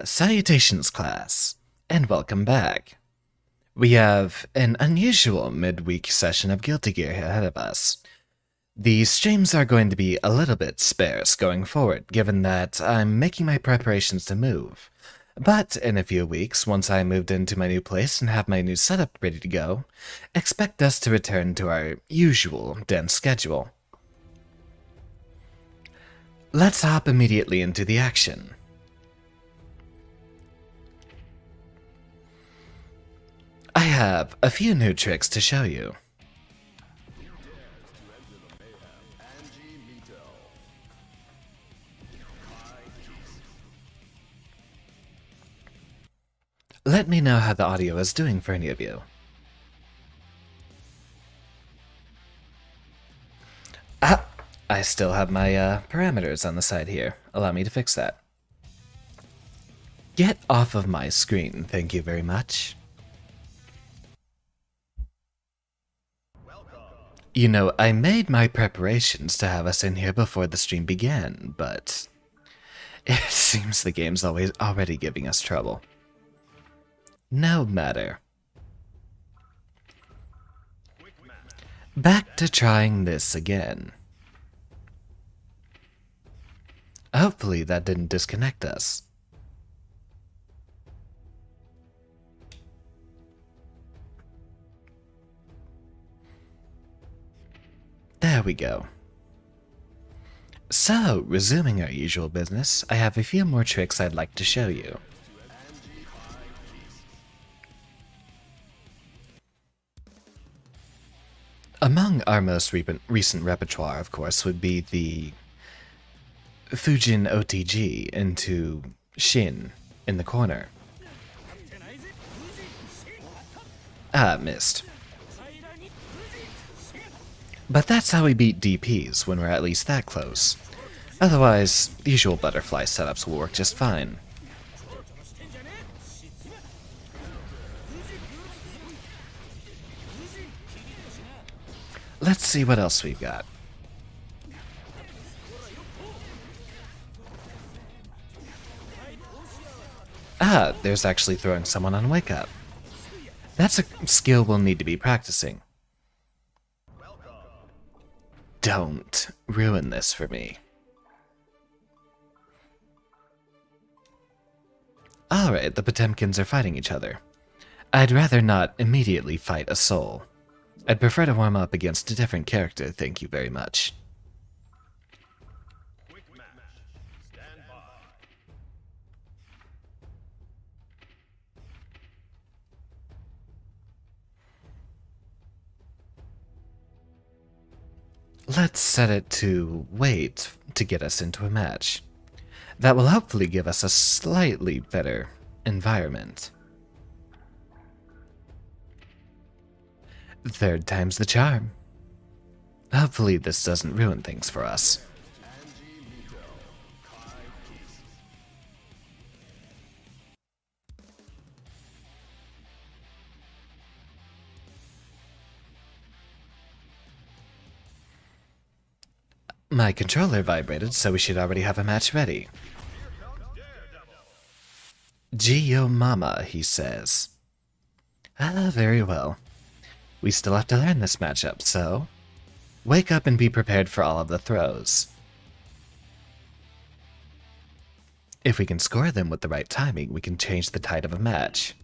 Salutations, class, and welcome back. We have an unusual midweek session of Guilty Gear ahead of us. The streams are going to be a little bit sparse going forward, given that I'm making my preparations to move. But in a few weeks, once I moved into my new place and have my new setup ready to go, expect us to return to our usual dense schedule. Let's hop immediately into the action. I have a few new tricks to show you. Let me know how the audio is doing for any of you. I still have my parameters on the side here. Allow me to fix that. Get off of my screen, thank you very much. You know, I made my preparations to have us in here before the stream began, but it seems the game's already giving us trouble. No matter. Back to trying this again. Hopefully that didn't disconnect us. There we go. So, resuming our usual business, I have a few more tricks I'd like to show you. Among our most recent repertoire, of course, would be the Fujin OTG into Shin in the corner. Missed. But that's how we beat DPs when we're at least that close. Otherwise, the usual butterfly setups will work just fine. Let's see what else we've got. There's actually throwing someone on Wake Up. That's a skill we'll need to be practicing. Don't ruin this for me. Alright, the Potemkins are fighting each other. I'd rather not immediately fight a soul. I'd prefer to warm up against a different character, thank you very much. Let's set it to wait to get us into a match. That will hopefully give us a slightly better environment. Third time's the charm. Hopefully this doesn't ruin things for us. My controller vibrated, so we should already have a match ready. Geo Mama, he says. Very well. We still have to learn this matchup, so wake up and be prepared for all of the throws. If we can score them with the right timing, we can change the tide of a match.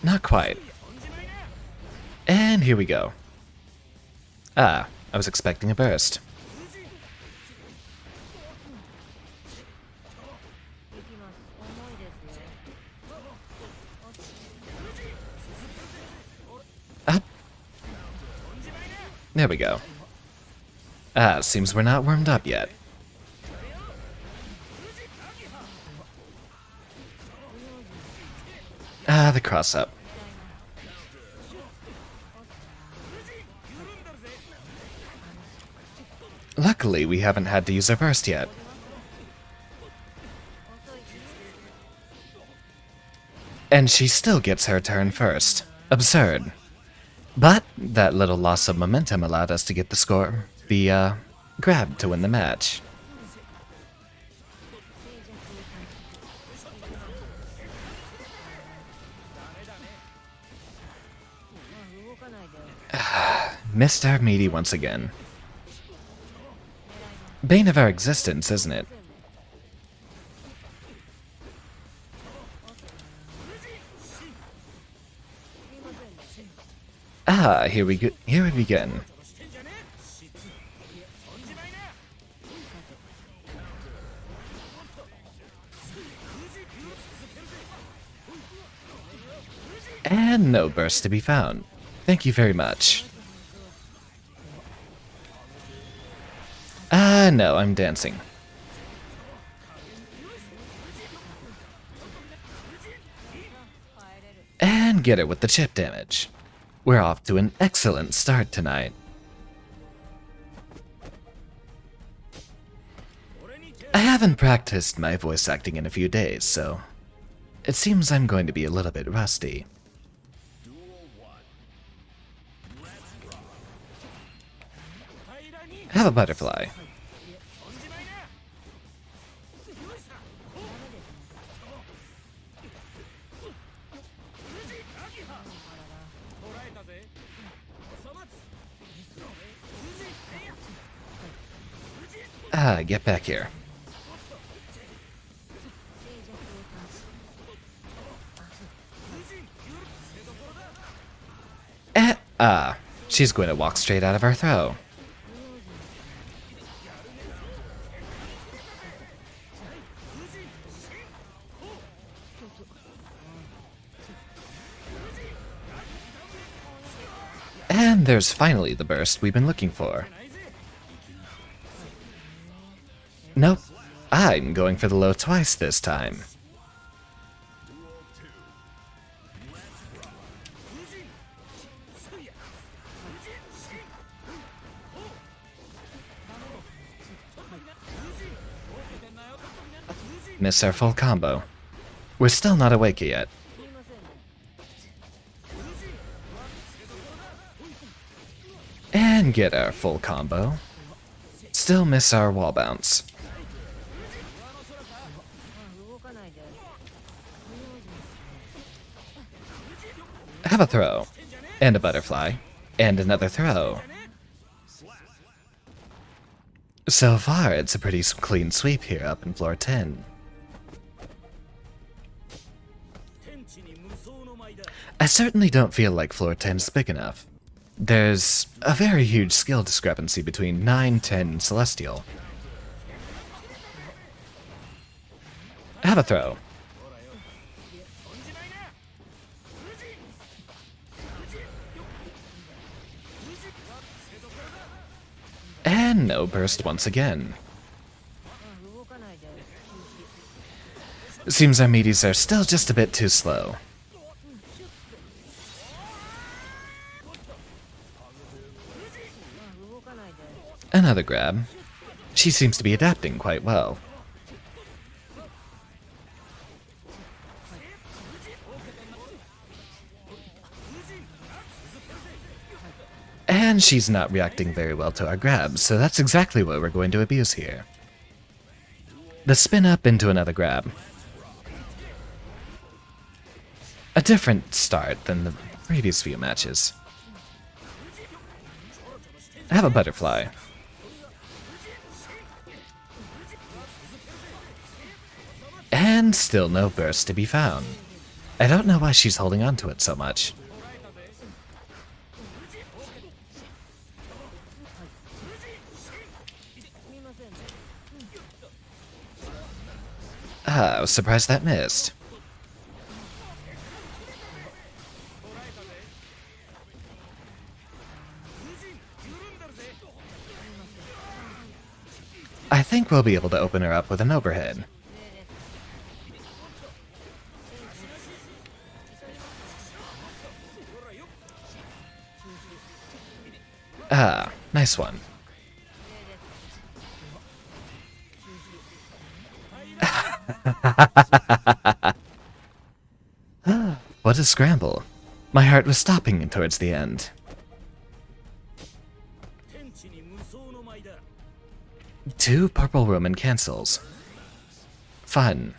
Not quite. And here we go. I was expecting a burst. There we go. Seems we're not warmed up yet. The cross-up. Luckily, we haven't had to use our burst yet. And she still gets her turn first. Absurd. But that little loss of momentum allowed us to get the grab to win the match. Missed our meaty once again. Bane of our existence, isn't it? Ah, here we begin. And no burst to be found. Thank you very much. No, I'm dancing. And get it with the chip damage. We're off to an excellent start tonight. I haven't practiced my voice acting in a few days, so it seems I'm going to be a little bit rusty. Have a butterfly. Get back here. She's going to walk straight out of our throw. And there's finally the burst we've been looking for. Nope, I'm going for the low twice this time. Miss our full combo. We're still not awake yet. And get our full combo. Still miss our wall bounce. Have a throw. And a butterfly. And another throw. So far, it's a pretty clean sweep here up in floor 10. I certainly don't feel like floor 10 is big enough. There's a very huge skill discrepancy between 9, 10, and Celestial. Have a throw. And no burst once again. Seems our meaties are still just a bit too slow. Another grab. She seems to be adapting quite well. And she's not reacting very well to our grabs, so that's exactly what we're going to abuse here. The spin up into another grab. A different start than the previous few matches. Have a butterfly. And still no burst to be found. I don't know why she's holding on to it so much. I was surprised that missed. I think we'll be able to open her up with an overhead. Nice one. What a scramble. My heart was stopping towards the end. Two purple Roman cancels. Fun.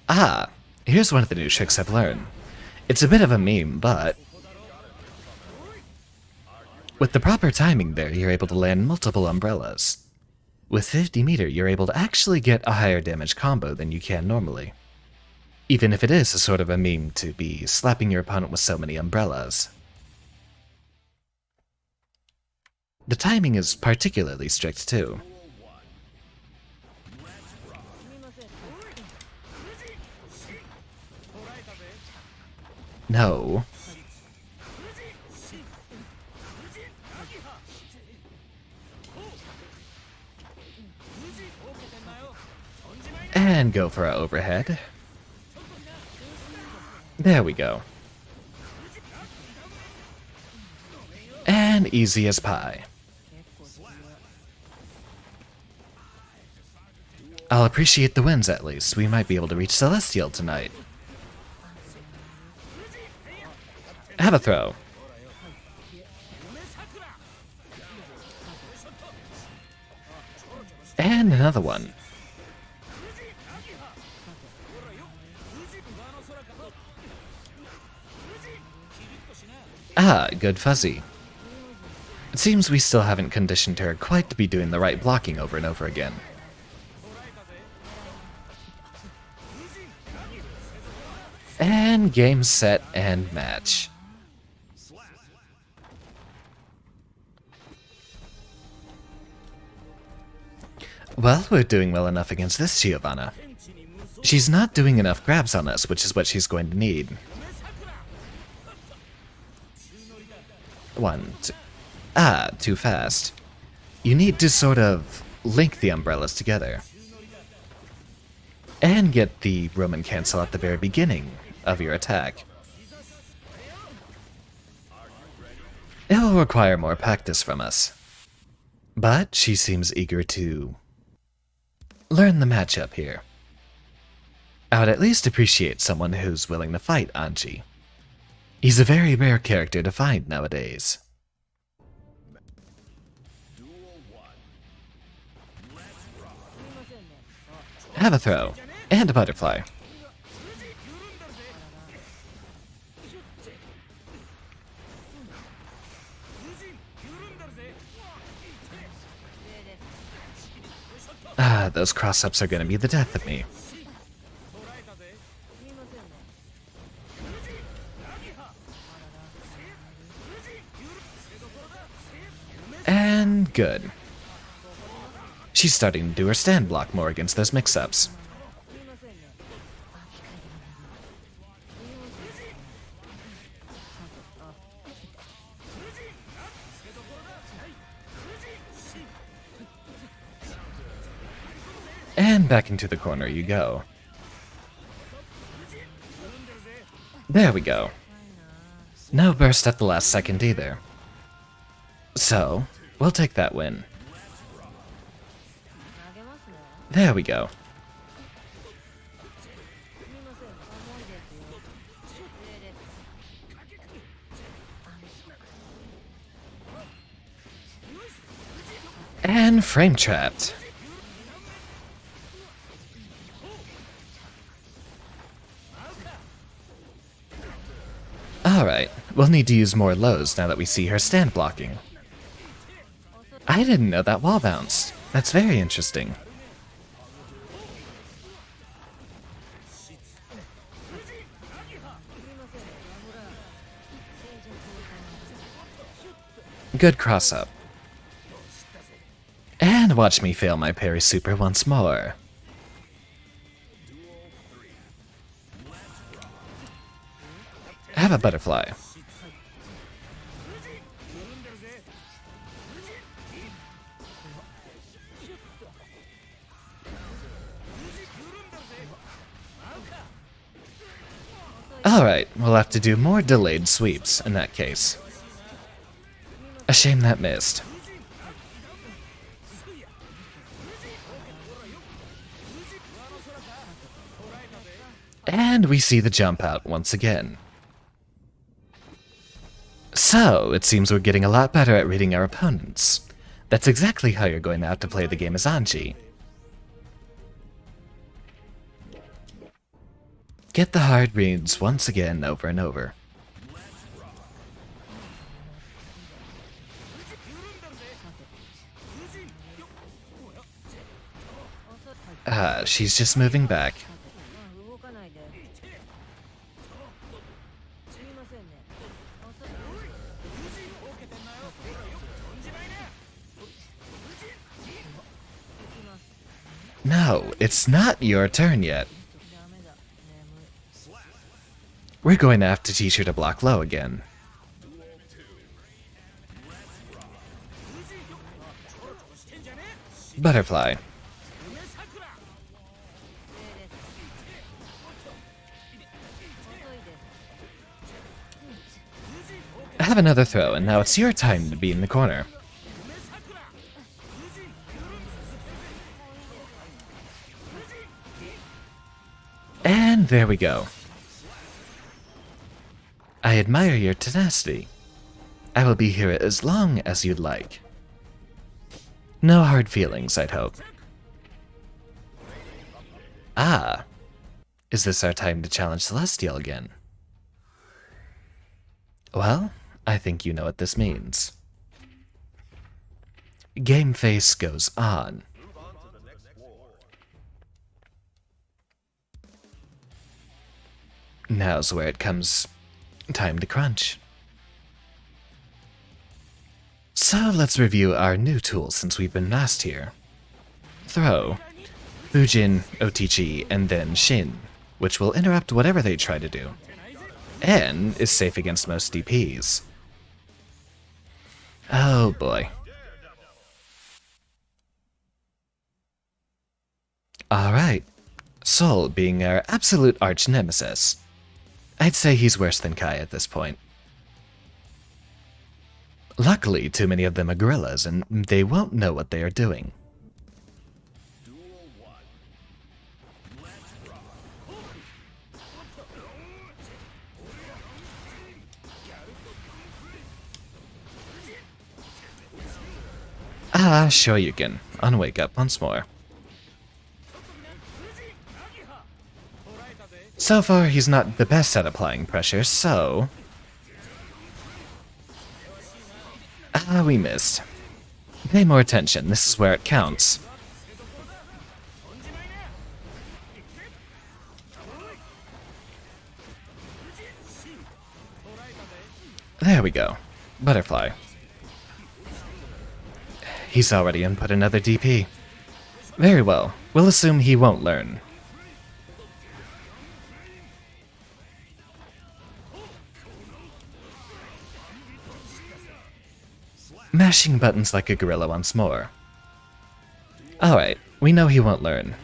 Ah, here's one of the new tricks I've learned. It's a bit of a meme, but with the proper timing there, you're able to land multiple umbrellas. With 50 meter, you're able to actually get a higher damage combo than you can normally. Even if it is a sort of a meme to be slapping your opponent with so many umbrellas. The timing is particularly strict too. No. And go for our overhead. There we go. And easy as pie. I'll appreciate the wins at least. We might be able to reach Celestial tonight. Have a throw. And another one. Ah, good fuzzy. It seems we still haven't conditioned her quite to be doing the right blocking over and over again. And game, set, and match. Well, we're doing well enough against this Giovanna. She's not doing enough grabs on us, which is what she's going to need. One, two. Ah, too fast. You need to sort of link the umbrellas together. And get the Roman cancel at the very beginning of your attack. It will require more practice from us. But she seems eager to learn the matchup here. I would at least appreciate someone who's willing to fight Anji. He's a very rare character to find nowadays. Have a throw, and a butterfly. Ah, those cross-ups are gonna be the death of me. And good. She's starting to do her stand block more against those mix-ups. And back into the corner you go. There we go. No burst at the last second either. So, we'll take that win. There we go. And frame trapped. Alright, we'll need to use more lows now that we see her stand blocking. I didn't know that wall bounced. That's very interesting. Good cross-up. And watch me fail my parry super once more. Have a butterfly. Alright, we'll have to do more delayed sweeps in that case. A shame that missed. And we see the jump out once again. So, it seems we're getting a lot better at reading our opponents. That's exactly how you're going to have to play the game as Anji. Get the hard reads once again over and over. She's just moving back. No, it's not your turn yet. We're going to have to teach her to block low again. Butterfly. Have another throw, and now it's your time to be in the corner. And there we go. I admire your tenacity. I will be here as long as you'd like. No hard feelings, I'd hope. Ah. Is this our time to challenge Celestial again? Well, I think you know what this means. Game face goes on. Now's where it comes time to crunch. So let's review our new tools since we've been masked here. Throw, Fujin, Otichi, and then Shin, which will interrupt whatever they try to do, and is safe against most DPs. Oh boy. Alright, Sol being our absolute arch nemesis. I'd say he's worse than Kai at this point. Luckily, too many of them are gorillas, and they won't know what they are doing. Ah, sure you can. On wake up once more. So far, he's not the best at applying pressure, so... Ah, we missed. Pay more attention, this is where it counts. There we go. Butterfly. He's already input another DP. Very well, we'll assume he won't learn. Mashing buttons like a gorilla once more. Alright, we know he won't learn.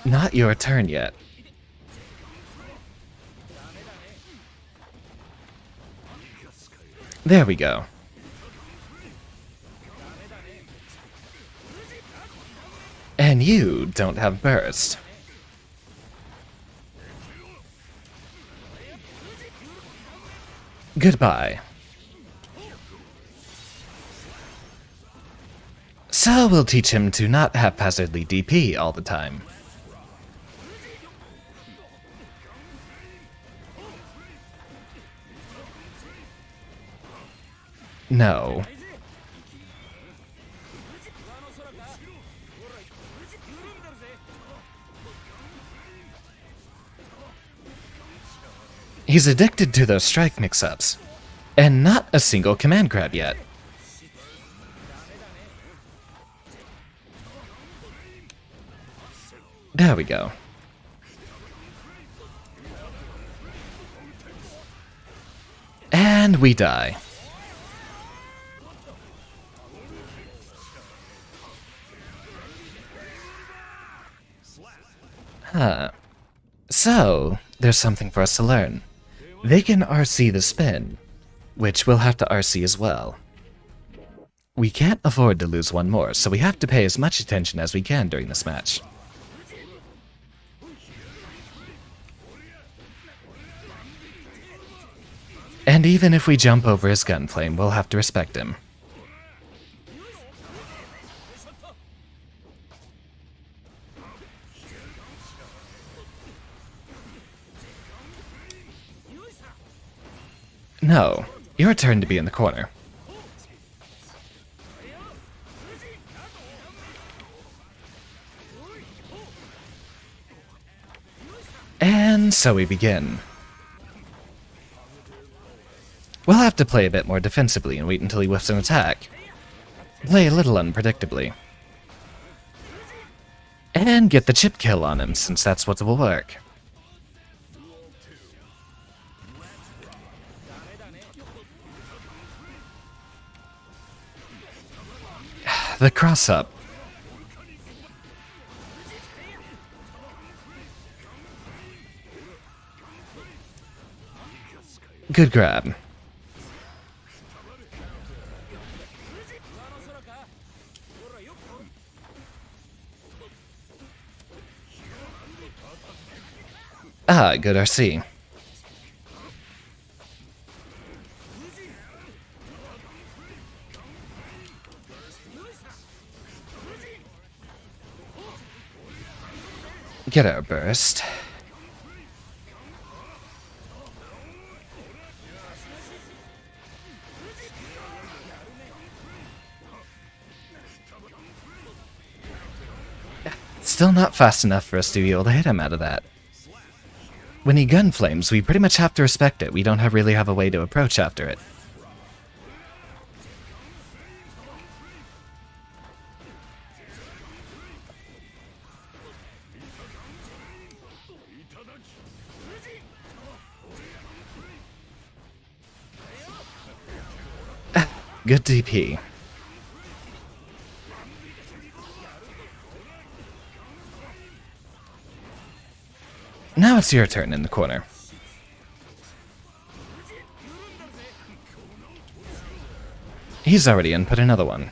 Not your turn yet. There we go. And you don't have burst. Goodbye. So we'll teach him to not haphazardly DP all the time. No. He's addicted to those strike mix-ups. And not a single command grab yet. There we go. And we die. Huh. So, there's something for us to learn. They can RC the spin, which we'll have to RC as well. We can't afford to lose one more, so we have to pay as much attention as we can during this match. And even if we jump over his gun flame, we'll have to respect him. No, your turn to be in the corner. And so we begin. We'll have to play a bit more defensively and wait until he whiffs an attack. Play a little unpredictably. And get the chip kill on him, since that's what will work. The cross-up. Good grab. Ah, good RC. Get our burst. Still not fast enough for us to be able to hit him out of that. When he gun flames, we pretty much have to respect it. We don't really have a way to approach after it. Good DP. Now it's your turn in the corner. He's already input another one.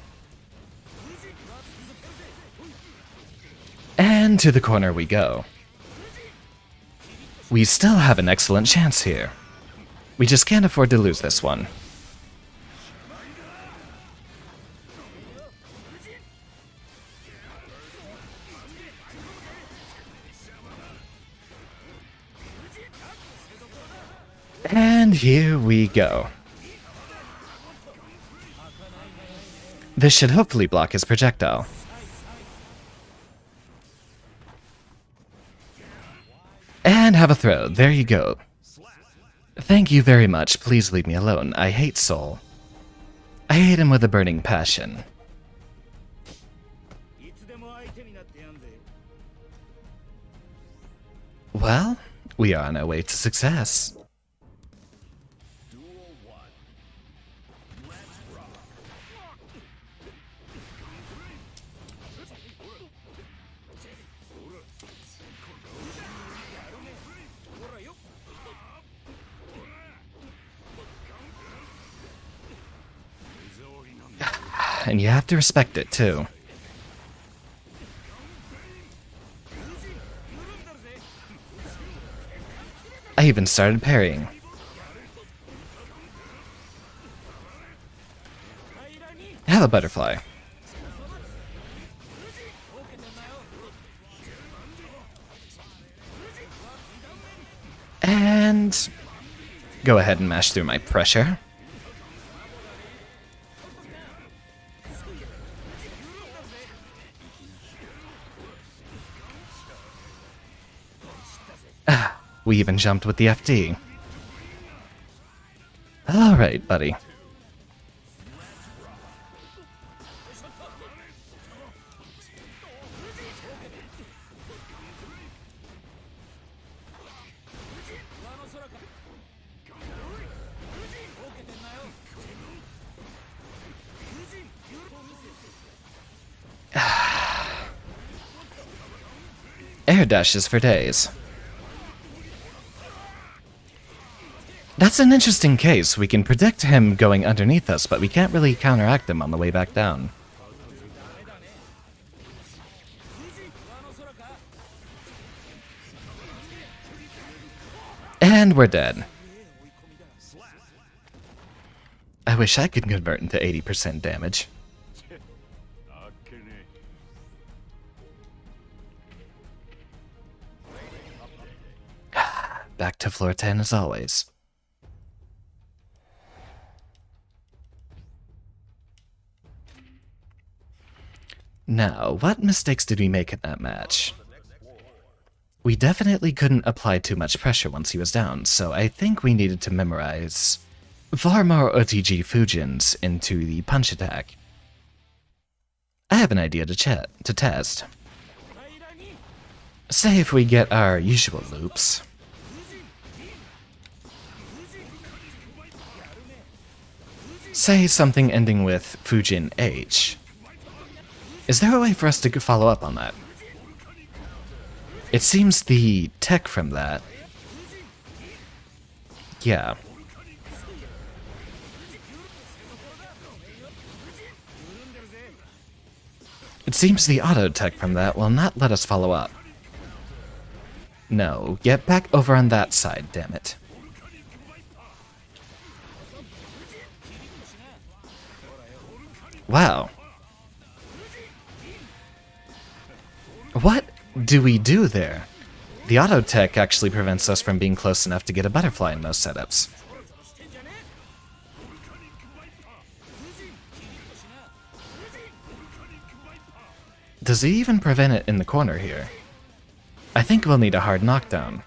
And to the corner we go. We still have an excellent chance here. We just can't afford to lose this one. And here we go. This should hopefully block his projectile. And have a throw. There you go. Thank you very much. Please leave me alone. I hate Soul. I hate him with a burning passion. Well, we are on our way to success. And you have to respect it, too. I even started parrying. Have a butterfly. And go ahead and mash through my pressure. We even jumped with the FD. Alright, buddy. Air dashes for days. That's That's an interesting case. We can predict him going underneath us, but we can't really counteract him on the way back down. And we're dead. I wish I could convert into 80% damage. Back to floor 10 as always. Now, what mistakes did we make in that match? We definitely couldn't apply too much pressure once he was down, so I think we needed to memorize far more OTG Fujins into the punch attack. I have an idea to test. Say if we get our usual loops. Say something ending with Fujin H. Is there a way for us to follow up on that? It seems the tech from that... Yeah. It seems the auto tech from that will not let us follow up. No, get back over on that side, damn it. Wow. What do we do there? The auto tech actually prevents us from being close enough to get a butterfly in most setups. Does he even prevent it in the corner here? I think we'll need a hard knockdown.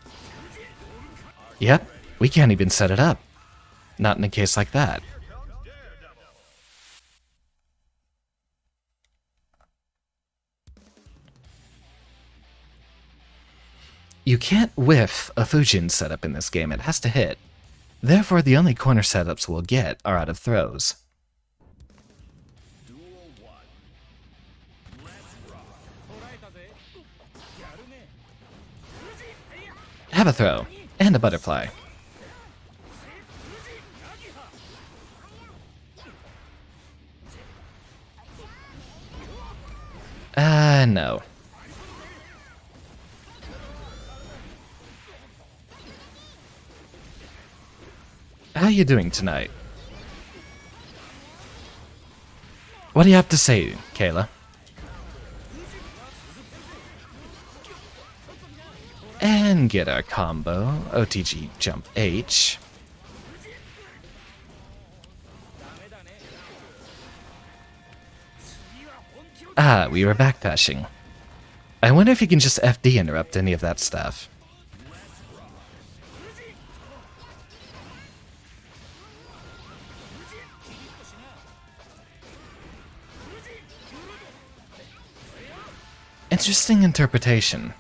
Yep, we can't even set it up. Not in a case like that. You can't whiff a Fujin setup in this game, it has to hit. Therefore, the only corner setups we'll get are out of throws. Have a throw, and a butterfly. No. How you doing tonight? What do you have to say, Kayla? And get our combo, OTG jump H. Ah, we were backdashing. I wonder if you can just FD interrupt any of that stuff. Interesting interpretation.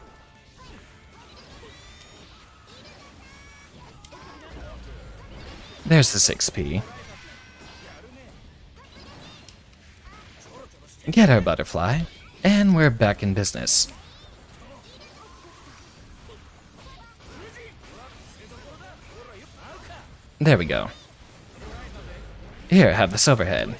There's the 6p. Get our butterfly, and we're back in business. There we go. Here, have this overhead.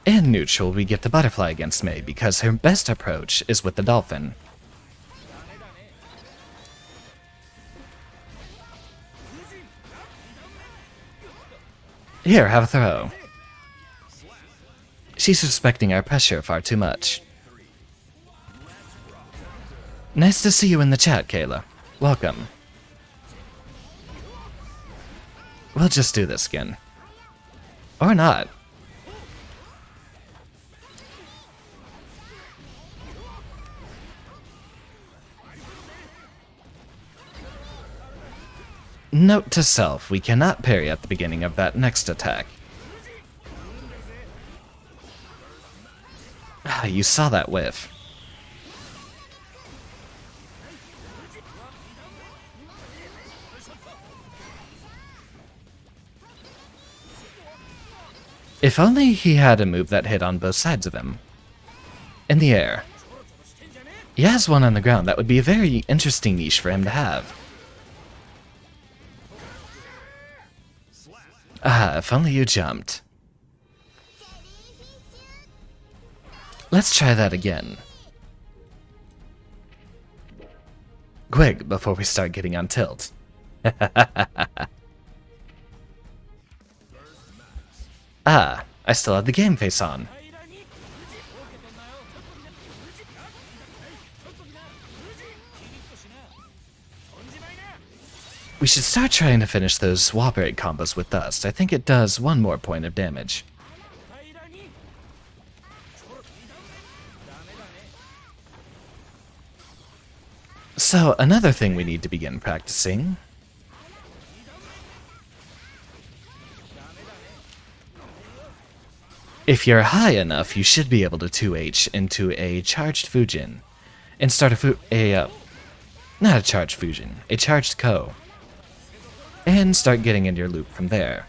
In neutral, we get the butterfly against Mei because her best approach is with the dolphin. Here, have a throw. She's respecting our pressure far too much. Nice to see you in the chat, Kayla. Welcome. We'll just do this again. Or not. Note to self, we cannot parry at the beginning of that next attack. Ah, you saw that whiff. If only he had a move that hit on both sides of him. In the air. He has one on the ground. That would be a very interesting niche for him to have. Ah, if only you jumped. Let's try that again. Quick, before we start getting on tilt. Ah, I still have the game face on. We should start trying to finish those wall break combos with dust. I think it does one more point of damage. So, another thing we need to begin practicing. If you're high enough, you should be able to 2H into a charged Fujin and start not a charged Fujin, a charged Ko, and start getting into your loop from there.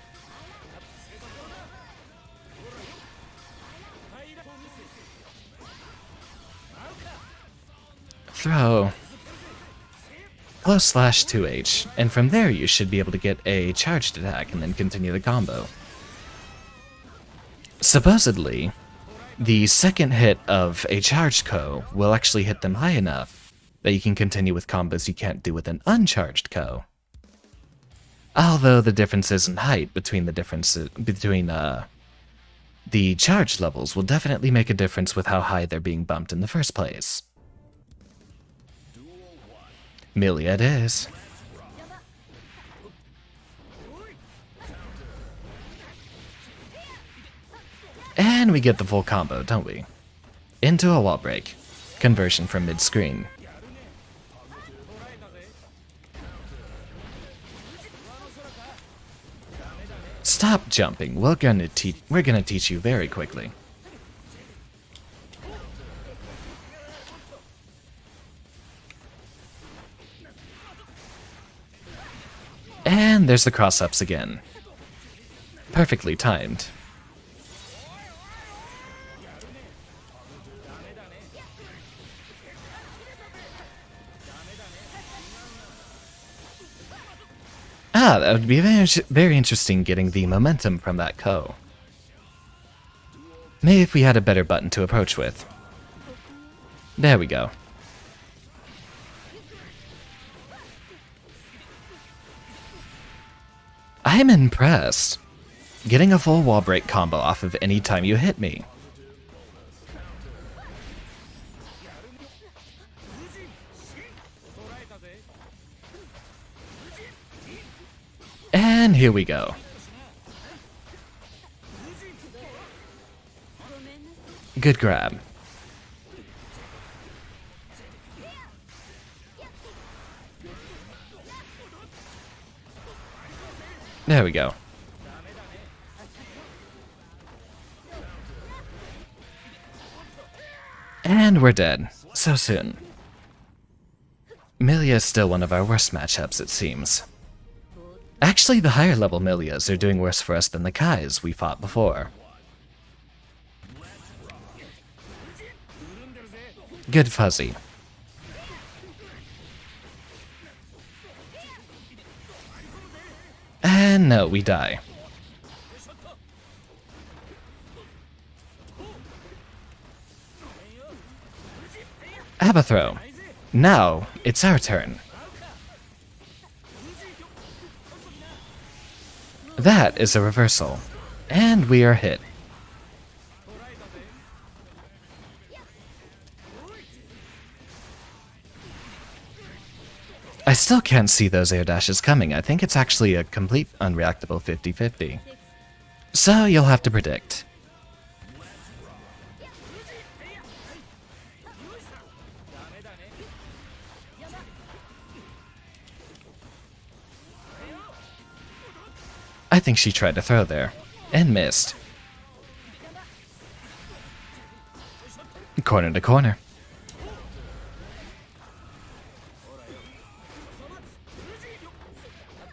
Throw close slash 2H, and from there you should be able to get a charged attack and then continue the combo. Supposedly, the second hit of a charged Ko will actually hit them high enough that you can continue with combos you can't do with an uncharged Ko. Although the differences in height between the charged levels will definitely make a difference with how high they're being bumped in the first place. Millia it is. And we get the full combo, don't we? Into a wall break. Conversion from mid-screen. Stop jumping. We're gonna teach you very quickly. And there's the cross-ups again. Perfectly timed. Ah, that would be very interesting getting the momentum from that Ko. Maybe if we had a better button to approach with. There we go. I'm impressed. Getting a full wall break combo off of any time you hit me. And here we go. Good grab. There we go. And we're dead. So soon. Millia is still one of our worst matchups, it seems. Actually, the higher level Millias are doing worse for us than the Kais we fought before. Good fuzzy. And no, we die. Abathrow. Now, it's our turn. That is a reversal. And we are hit. I still can't see those air dashes coming. I think it's actually a complete unreactable 50-50. So you'll have to predict. I think she tried to throw there, and missed. Corner to corner.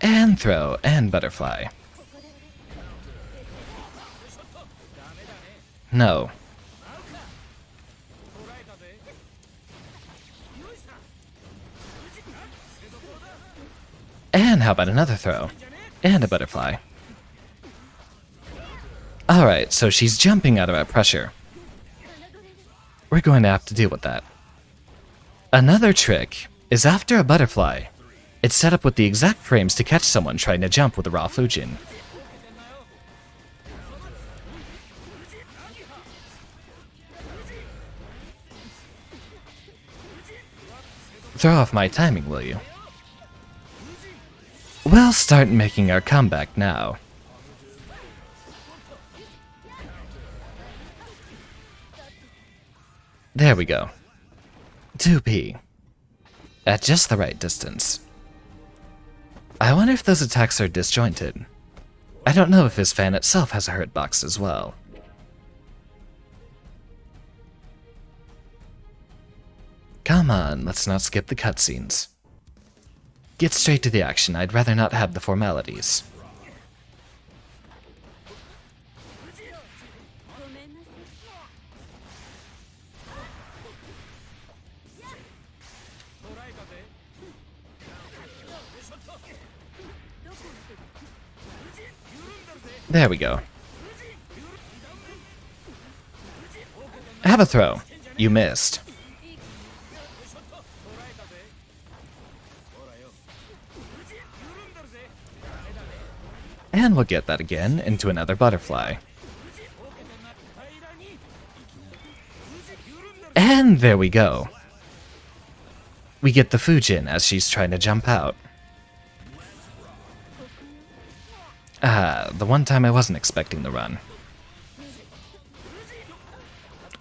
And throw, and butterfly. No. And how about another throw? And a butterfly. Alright, so she's jumping out of our pressure. We're going to have to deal with that. Another trick is after a butterfly, it's set up with the exact frames to catch someone trying to jump with a raw Fujin. Throw off my timing, will you? We'll start making our comeback now. There we go. 2p. At just the right distance. I wonder if those attacks are disjointed. I don't know if his fan itself has a hurt box as well. Come on, let's not skip the cutscenes. Get straight to the action, I'd rather not have the formalities. There we go. Have a throw. You missed. And we'll get that again into another butterfly. And there we go. We get the Fujin as she's trying to jump out. The one time I wasn't expecting the run.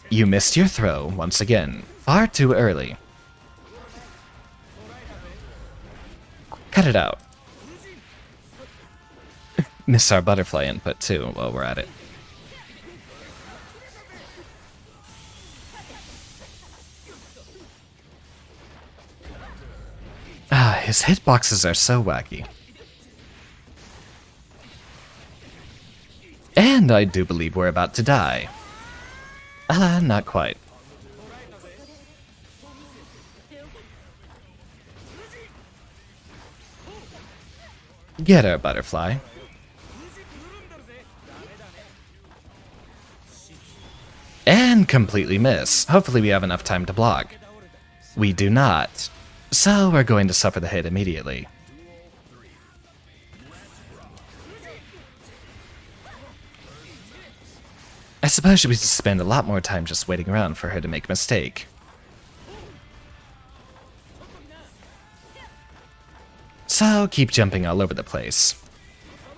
You missed your throw once again, far too early. Cut it out. Miss our butterfly input too while we're at it. His hitboxes are so wacky. And I do believe we're about to die. Not quite. Get her, butterfly. And completely miss. Hopefully we have enough time to block. We do not. So we're going to suffer the hit immediately. I suppose we should spend a lot more time just waiting around for her to make a mistake. So keep jumping all over the place,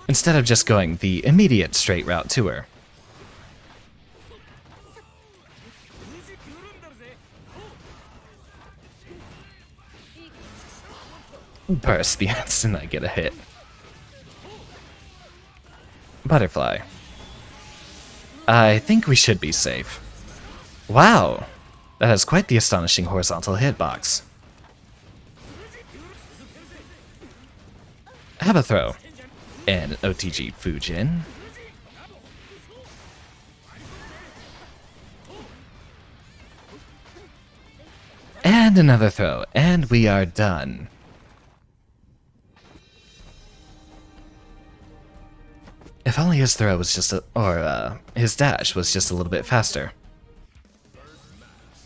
instead of just going the immediate straight route to her. Burst the instant I get a hit. Butterfly. I think we should be safe. Wow! That has quite the astonishing horizontal hitbox. Have a throw. And an OTG Fujin. And another throw, and we are done. If only his throw was just his dash was just a little bit faster.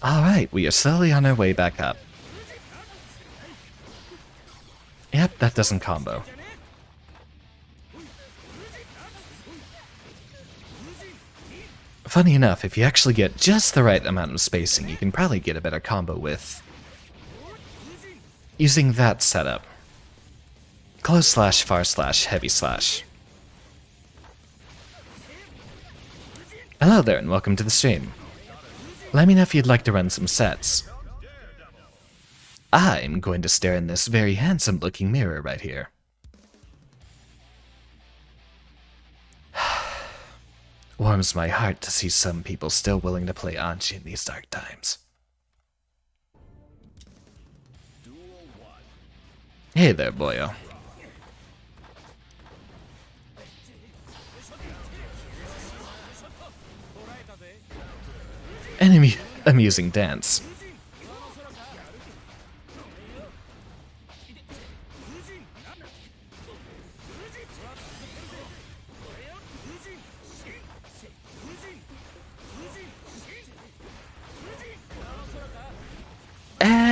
Alright, we are slowly on our way back up. Yep, that doesn't combo. Funny enough, if you actually get just the right amount of spacing, you can probably get a better combo with using that setup. Close slash, far slash, heavy slash. Hello there and welcome to the stream. Let me know if you'd like to run some sets. I'm going to stare in this very handsome looking mirror right here. Warms my heart to see some people still willing to play Anchi in these dark times. Hey there, boyo. An amusing dance.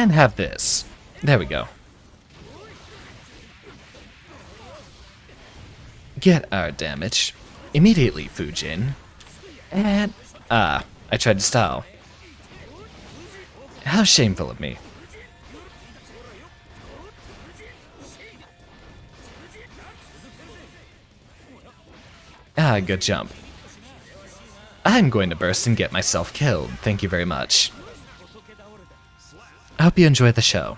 And have this. There we go. Get our damage. Immediately, Fujin. And... I tried to style. How shameful of me. Good jump. I'm going to burst and get myself killed. Thank you very much. I hope you enjoy the show.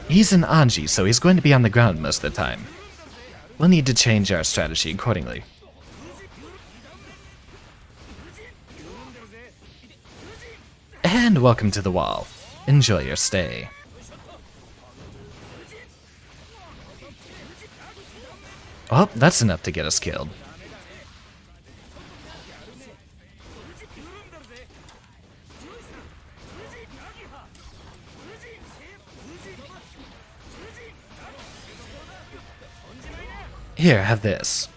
He's an Anji, so he's going to be on the ground most of the time. We'll need to change our strategy accordingly. And welcome to the wall. Enjoy your stay. Oh, that's enough to get us killed. Here, have this.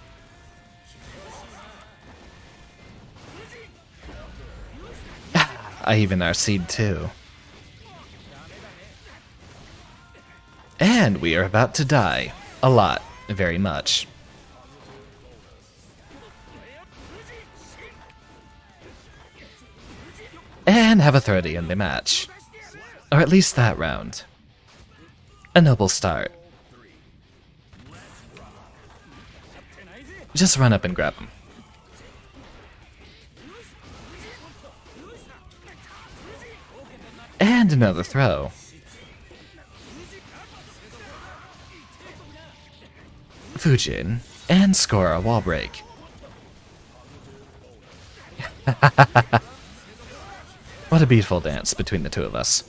I even RC'd too. And we are about to die. A lot. Very much. And have authority in the match. Or at least that round. A noble start. Just run up and grab him. And another throw. Fujin, and score a wall break. What a beautiful dance between the two of us.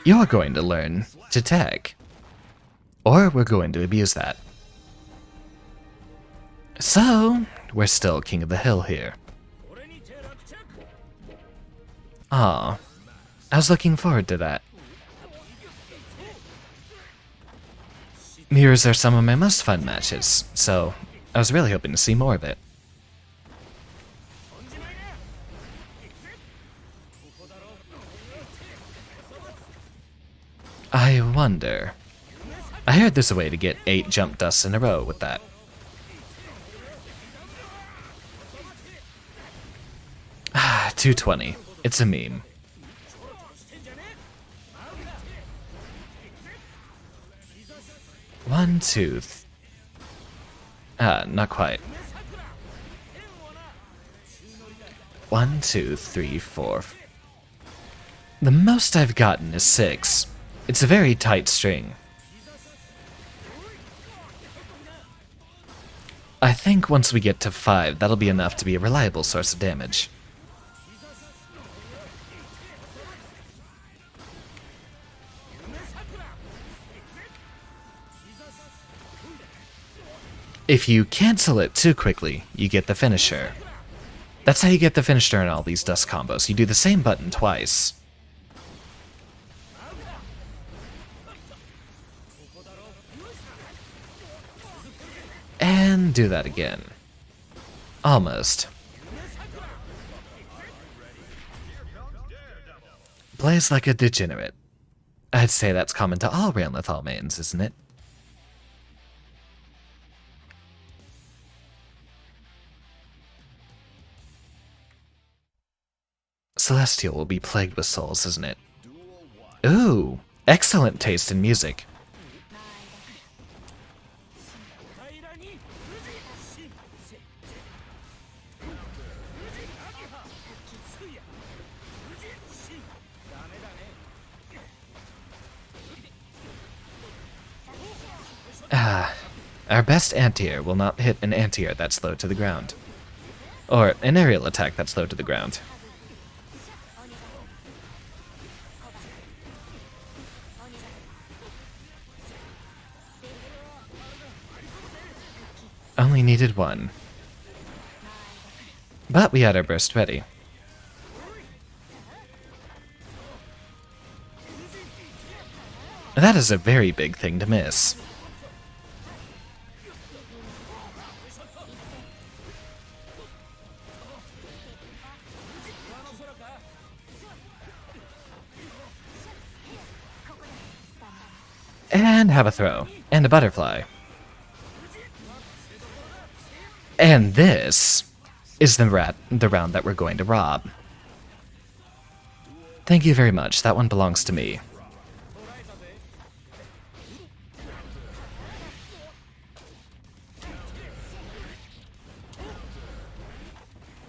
You're going to learn to tag. Or we're going to abuse that. So, we're still king of the hill here. Aw, I was looking forward to that. Mirrors are some of my most fun matches, so I was really hoping to see more of it. I wonder... I heard there's a way to get 8 jump dusts in a row with that. Ah, 220. It's a meme. One, two... not quite. 1, 2, 3, 4... The most I've gotten is 6. It's a very tight string. I think once we get to 5, that'll be enough to be a reliable source of damage. If you cancel it too quickly, you get the finisher. That's how you get the finisher in all these dust combos. You do the same button twice. And do that again. Almost. Plays like a degenerate. I'd say that's common to all Realmethal mains, isn't it? Celestial will be plagued with souls, isn't it? Ooh, excellent taste in music. Our best anti-air will not hit an anti-air that's low to the ground. Or an aerial attack that's low to the ground. Only needed 1. But we had our burst ready. That is a very big thing to miss. And have a throw. And a butterfly. And this is the round that we're going to rob. Thank you very much. That one belongs to me.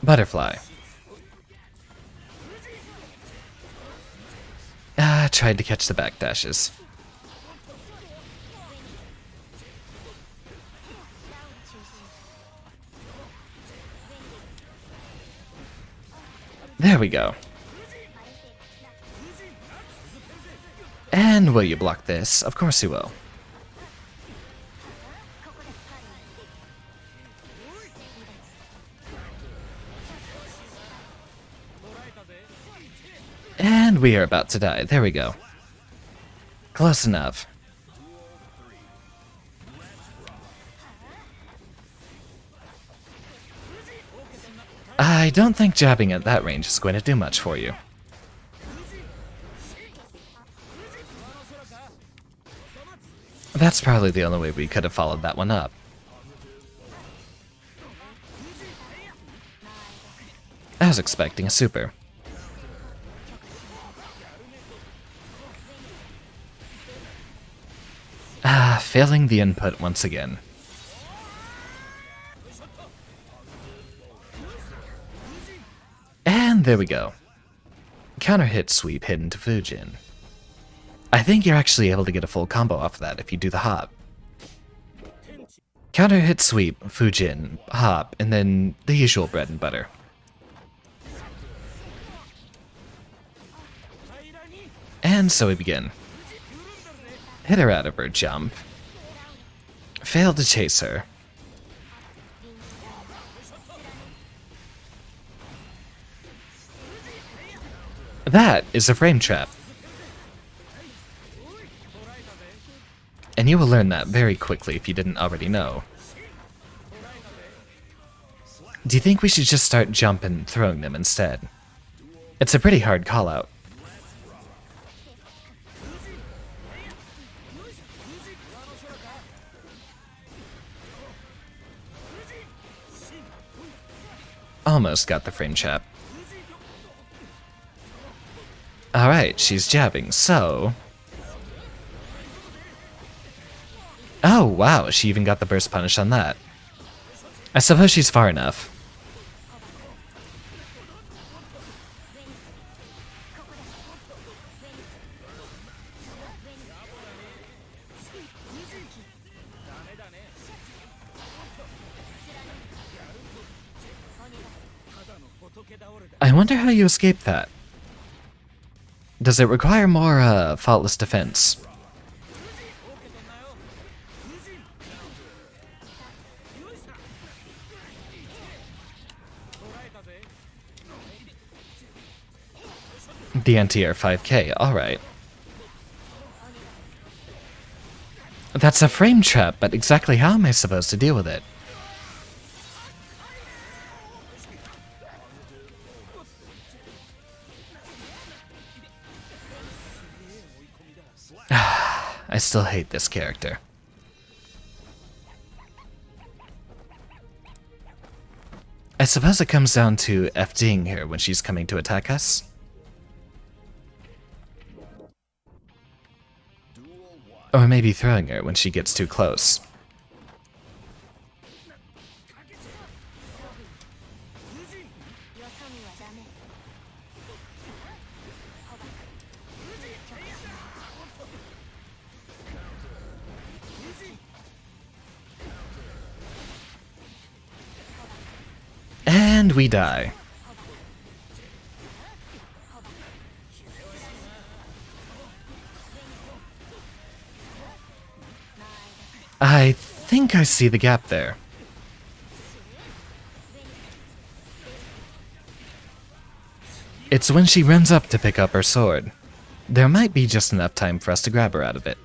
Butterfly. Tried to catch the backdashes. There we go. And will you block this? Of course you will. And we are about to die. There we go. Close enough. I don't think jabbing at that range is going to do much for you. That's probably the only way we could have followed that one up. I was expecting a super. Failing the input once again. And there we go. Counter hit sweep hidden to Fujin. I think you're actually able to get a full combo off of that if you do the hop. Counter hit sweep, Fujin, hop, and then the usual bread and butter. And so we begin. Hit her out of her jump. Fail to chase her. That is a frame trap. And you will learn that very quickly if you didn't already know. Do you think we should just start jumping, throwing them instead? It's a pretty hard call-out. Almost got the frame trap. Alright, she's jabbing, so... Oh, wow, she even got the burst punish on that. I suppose she's far enough. I wonder how you escaped that. Does it require more, faultless defense? The anti-air 5k, alright. That's a frame trap, but exactly how am I supposed to deal with it? I still hate this character. I suppose it comes down to FDing her when she's coming to attack us. Or maybe throwing her when she gets too close. And we die. I think I see the gap there. It's when she runs up to pick up her sword. There might be just enough time for us to grab her out of it.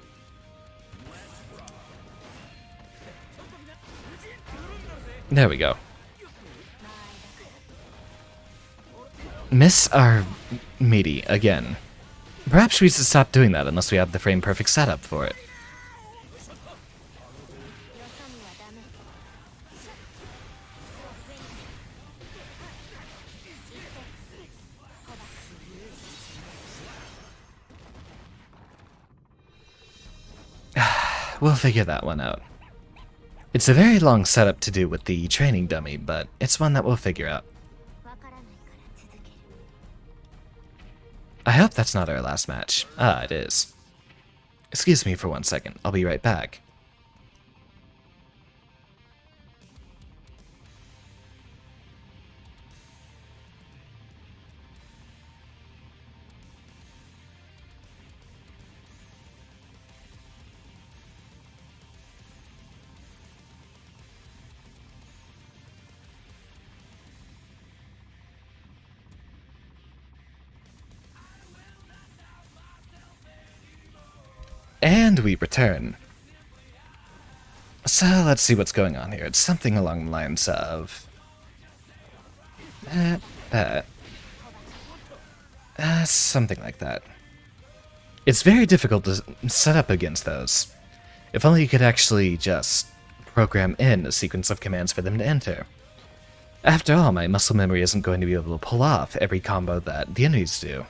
There we go. Miss our meaty again. Perhaps we should stop doing that unless we have the frame perfect setup for it. we'll figure that one out. It's a very long setup to do with the training dummy, but it's one that we'll figure out. I hope that's not our last match. Ah, it is. Excuse me for 1 second, I'll be right back. And we return. So let's see what's going on here. It's something along the lines of... something like that. It's very difficult to set up against those. If only you could actually just program in a sequence of commands for them to enter. After all, my muscle memory isn't going to be able to pull off every combo that the enemies do.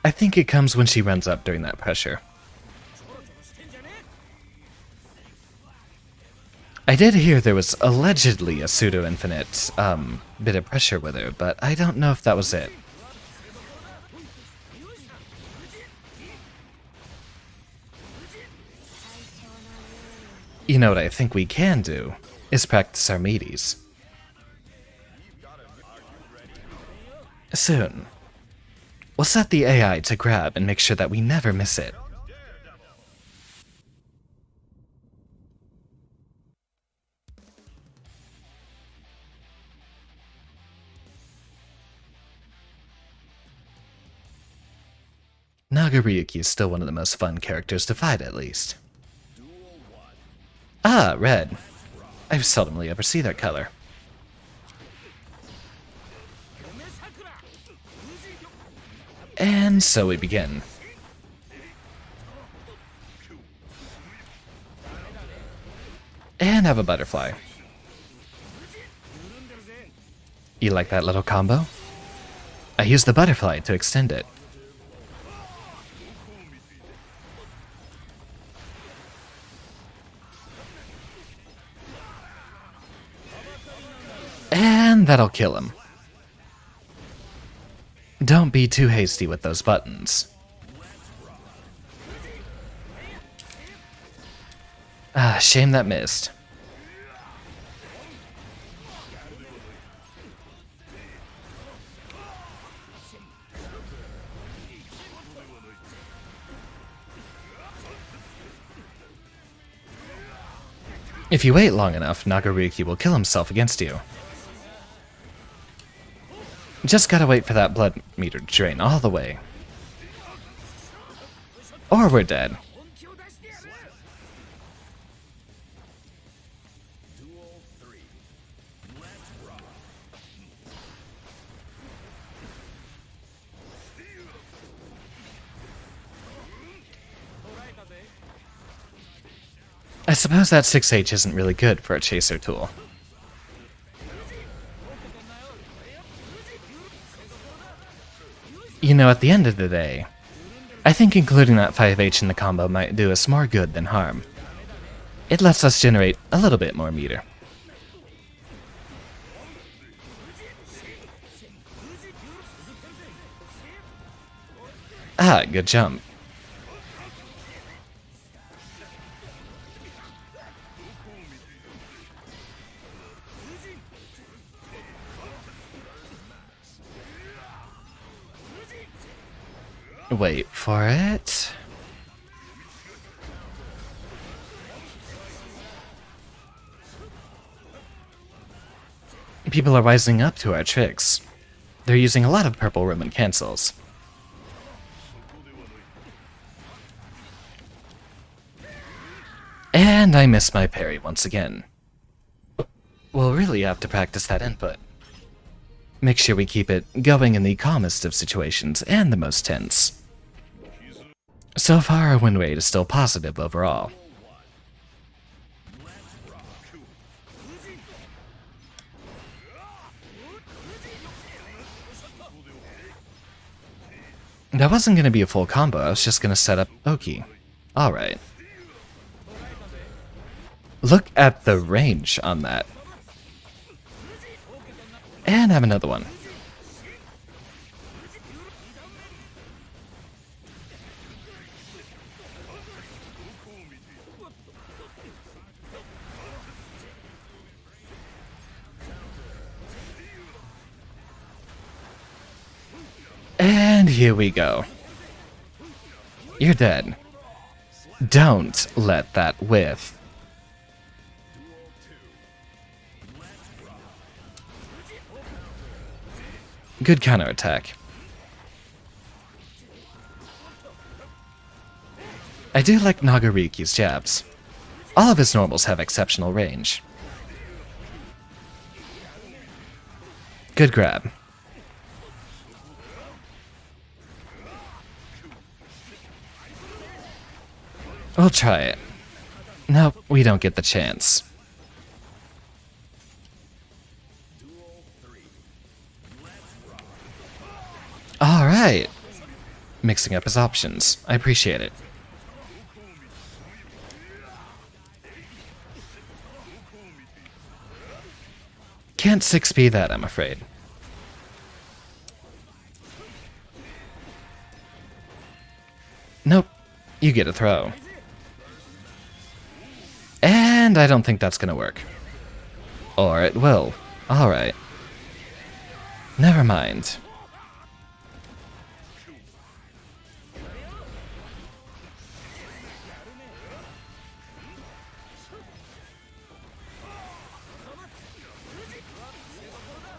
I think it comes when she runs up during that pressure. I did hear there was allegedly a pseudo-infinite, bit of pressure with her, but I don't know if that was it. You know what I think we can do, is practice our meaties. Soon. We'll set the AI to grab and make sure that we never miss it. Nagaryuki is still one of the most fun characters to fight, at least. Ah, red. I seldomly ever see that color. And so we begin. And have a butterfly. You like that little combo? I use the butterfly to extend it. And that'll kill him. Don't be too hasty with those buttons. Ah, shame that missed. If you wait long enough, Nagaryuki will kill himself against you. Just gotta wait for that blood meter to drain all the way. Or we're dead. I suppose that 6H isn't really good for a chaser tool. You know, at the end of the day, I think including that 5H in the combo might do us more good than harm. It lets us generate a little bit more meter. Ah, good jump. Wait for it. People are wising up to our tricks. They're using a lot of purple Roman cancels. And I missed my parry once again. We'll really have to practice that input. Make sure we keep it going in the calmest of situations and the most tense. So far, our win rate is still positive overall. That wasn't going to be a full combo, I was just going to set up Oki. Alright. Look at the range on that. And have another one. And here we go. You're dead. Don't let that whiff. Good counterattack. I do like Nagariki's jabs. All of his normals have exceptional range. Good grab. We'll try it. Nope, we don't get the chance. Alright. Mixing up his options. I appreciate it. Can't 6P that, I'm afraid. Nope. You get a throw. And I don't think that's gonna work. Or it will. Alright. Never mind.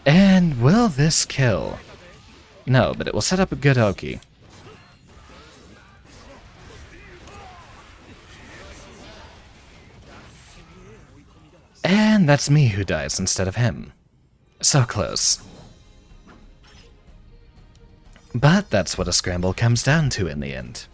And will this kill? No, but it will set up a good Oki. And that's me who dies instead of him. So close. But that's what a scramble comes down to in the end.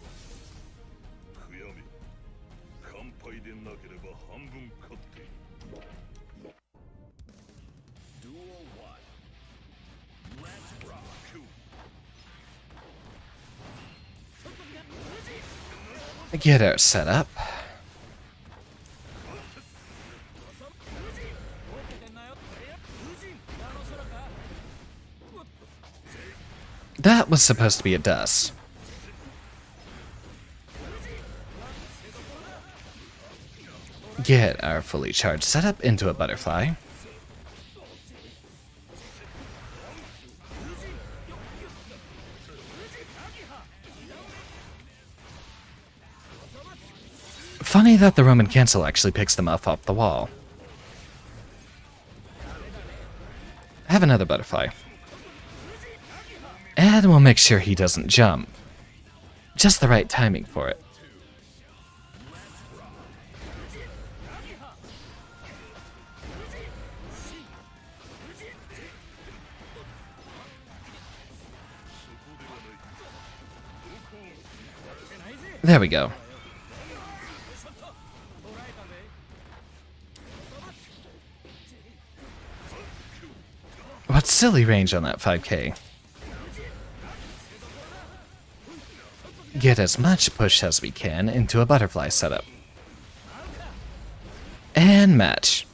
Get our setup. That was supposed to be a dust. Get our fully charged setup into a butterfly. Funny that the Roman cancel actually picks them up off the wall. Have another butterfly. And we'll make sure he doesn't jump. Just the right timing for it. There we go. What silly range on that 5k. Get as much push as we can into a butterfly setup. And match.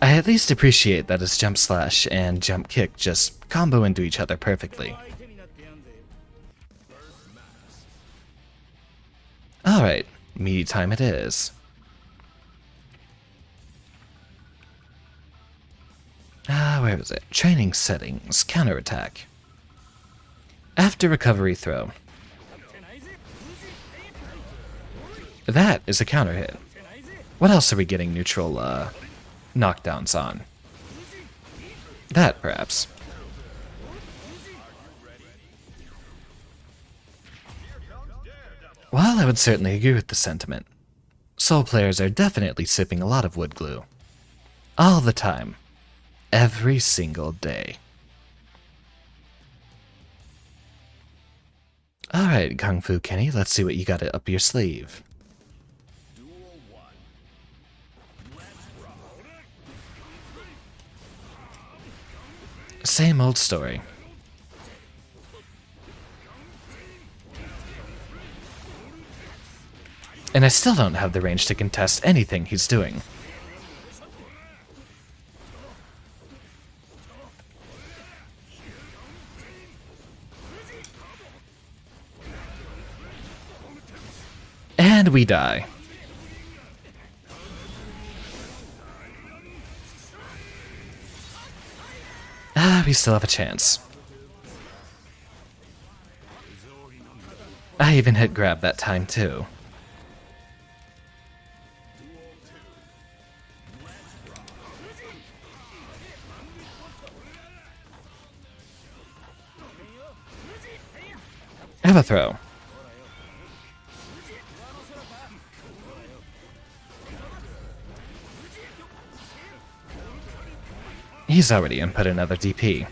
I at least appreciate that his jump slash and jump kick just combo into each other perfectly. Alright, meaty time it is. Where was it? Training settings, counterattack. After recovery throw. That is a counter hit. What else are we getting neutral knockdowns on? That, perhaps. Well, I would certainly agree with the sentiment. Soul players are definitely sipping a lot of wood glue. All the time. Every single day. Alright, Kung Fu Kenny, let's see what you got up your sleeve. Same old story. And I still don't have the range to contest anything he's doing. And we die. We still have a chance. I even hit grab that time too. Have a throw. He's already input another DP.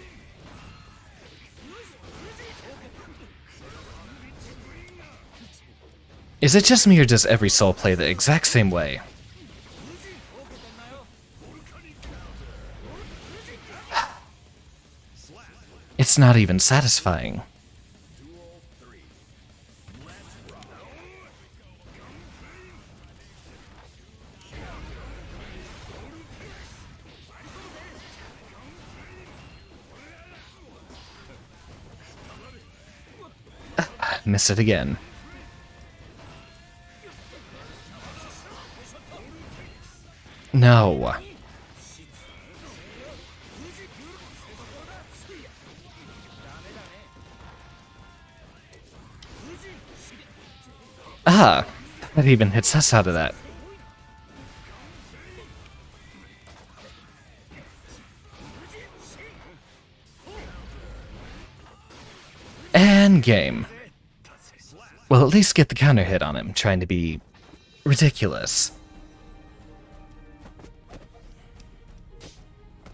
Is it just me or does every soul play the exact same way? It's not even satisfying. Miss it again. No. Ah, that even hits us out of that. And game. Well, at least get the counter hit on him, trying to be ridiculous.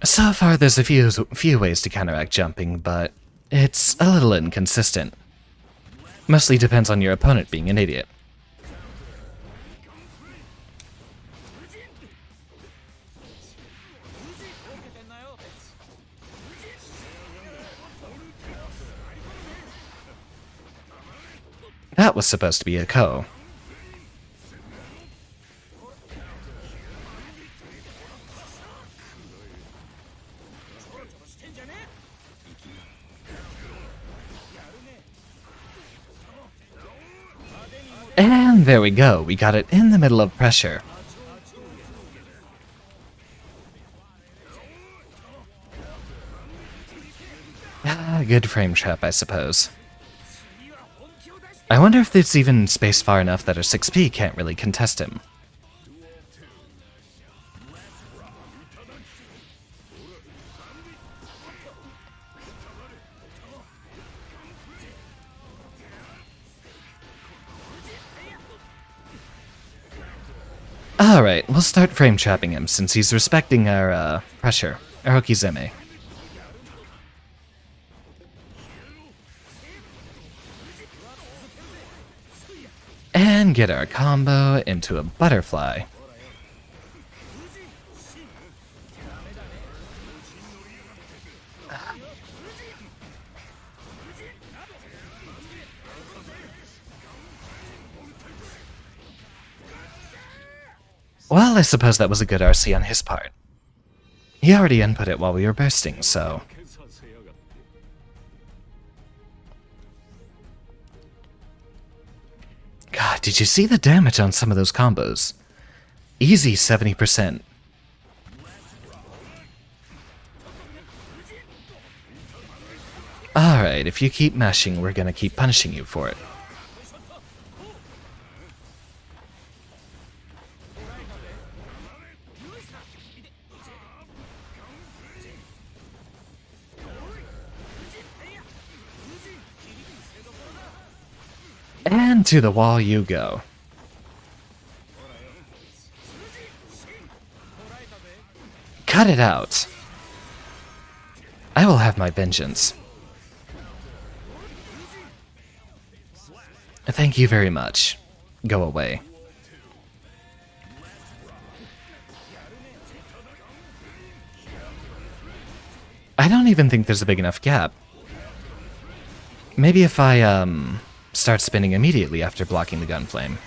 So far, there's a few ways to counteract jumping, but it's a little inconsistent. Mostly depends on your opponent being an idiot. That was supposed to be a Ko. And there we go, we got it in the middle of pressure. Good frame trap, I suppose. I wonder if there's even space far enough that our 6P can't really contest him. Alright, we'll start frame trapping him since he's respecting our pressure, our Hokizeme. And get our combo into a butterfly. Well, I suppose that was a good RC on his part. He already input it while we were bursting, so... God, did you see the damage on some of those combos? Easy 70%. Alright, if you keep mashing, we're gonna keep punishing you for it. And to the wall you go. Cut it out. I will have my vengeance. Thank you very much. Go away. I don't even think there's a big enough gap. Maybe if I, start spinning immediately after blocking the gun flame.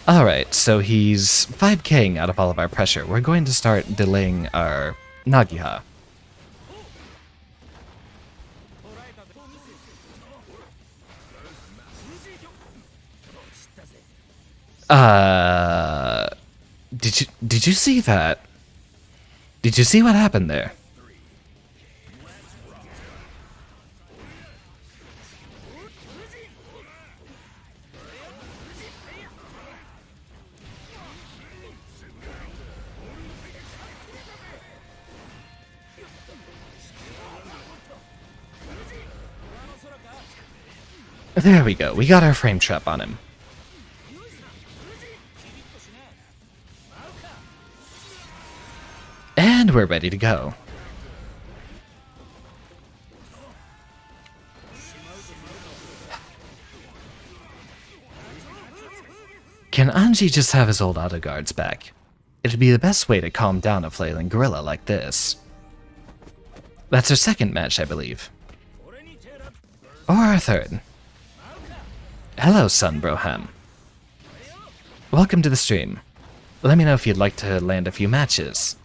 Alright, so he's 5k'ing out of all of our pressure. We're going to start delaying our Nagiha. Did you see that? Did you see what happened there? There we go, we got our frame trap on him. And we're ready to go. Can Anji just have his old auto guards back? It'd be the best way to calm down a flailing gorilla like this. That's our second match, I believe. Or our third. Hello, Son Broham. Welcome to the stream. Let me know if you'd like to land a few matches.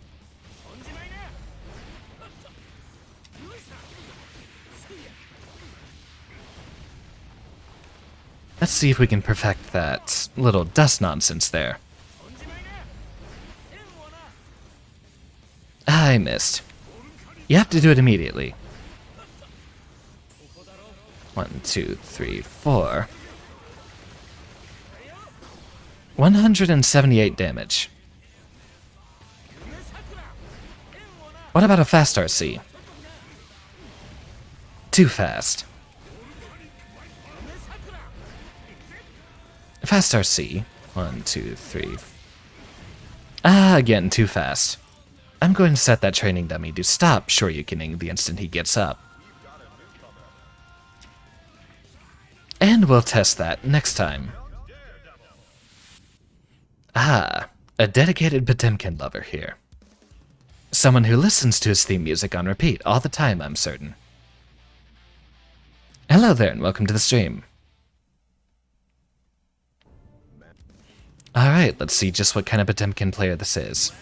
Let's see if we can perfect that little dust nonsense there. I missed. You have to do it immediately. 1, 2, 3, 4. 178 damage. What about a fast RC? Too fast. Fast RC. 1, 2, 3. Again, too fast. I'm going to set that training dummy to stop shoryukening the instant he gets up. And we'll test that next time. A dedicated Potemkin lover here. Someone who listens to his theme music on repeat all the time, I'm certain. Hello there, and welcome to the stream. Alright, let's see just what kind of Potemkin player this is.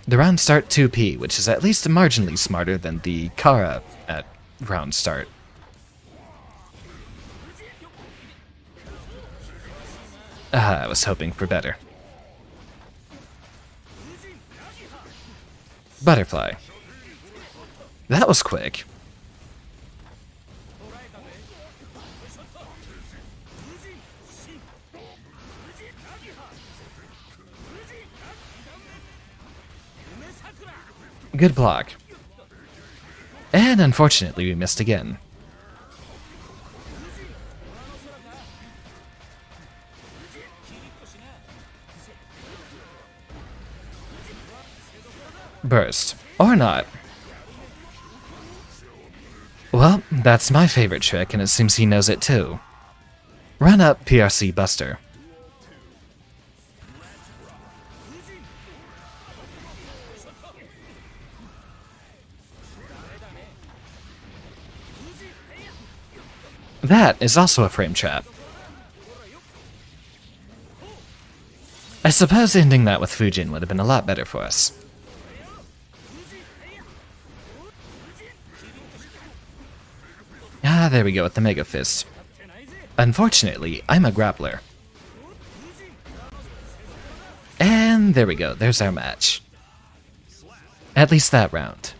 The round start 2p, which is at least marginally smarter than the Kara at round start. I was hoping for better. Butterfly. That was quick. Good block. And unfortunately we missed again. Burst. Or not. Well, that's my favorite trick, and it seems he knows it too. Run up PRC Buster. That is also a frame trap. I suppose ending that with Fujin would have been a lot better for us. There we go with the Mega Fist. Unfortunately, I'm a grappler. And there we go, there's our match. At least that round.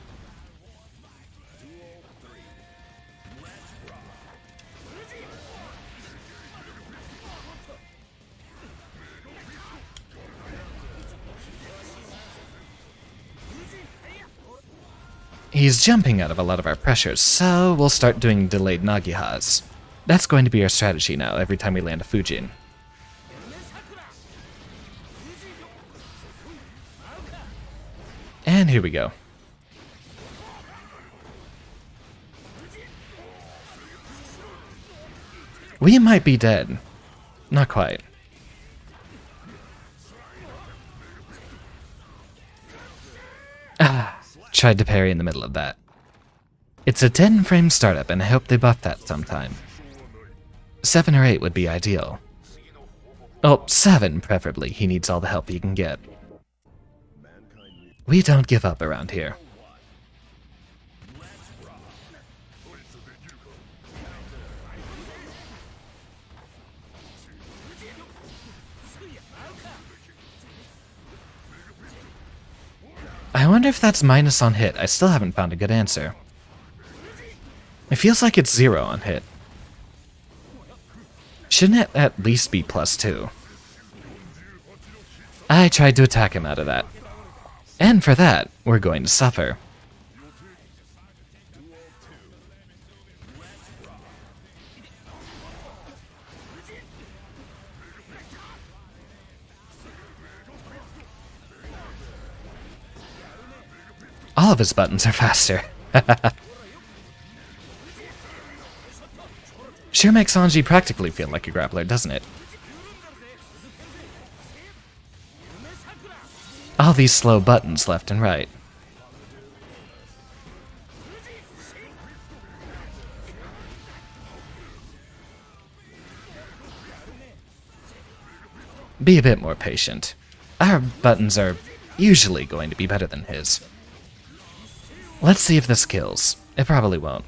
He's jumping out of a lot of our pressures, so we'll start doing delayed Nagihas. That's going to be our strategy now, every time we land a Fujin. And here we go. We might be dead. Not quite. Ah, tried to parry in the middle of that. It's a 10-frame startup, and I hope they buff that sometime. 7 or 8 would be ideal. Oh, 7 preferably. He needs all the help he can get. We don't give up around here. I wonder if that's minus on hit. I still haven't found a good answer. It feels like it's 0 on hit. Shouldn't it at least be +2? I tried to attack him out of that. And for that, we're going to suffer. All of his buttons are faster. Sure makes Anji practically feel like a grappler, doesn't it? All these slow buttons left and right. Be a bit more patient. Our buttons are usually going to be better than his. Let's see if this kills. It probably won't.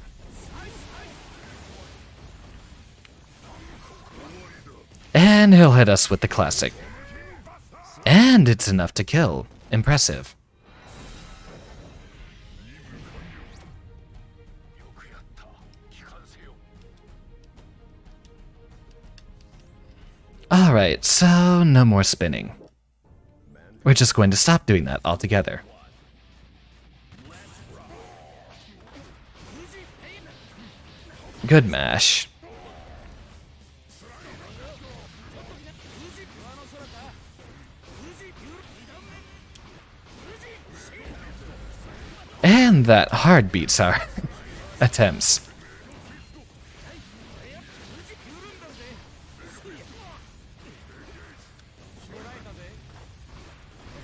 And he'll hit us with the classic. And it's enough to kill. Impressive. Alright, so no more spinning. We're just going to stop doing that altogether. Good mash. And that hard beats our attempts.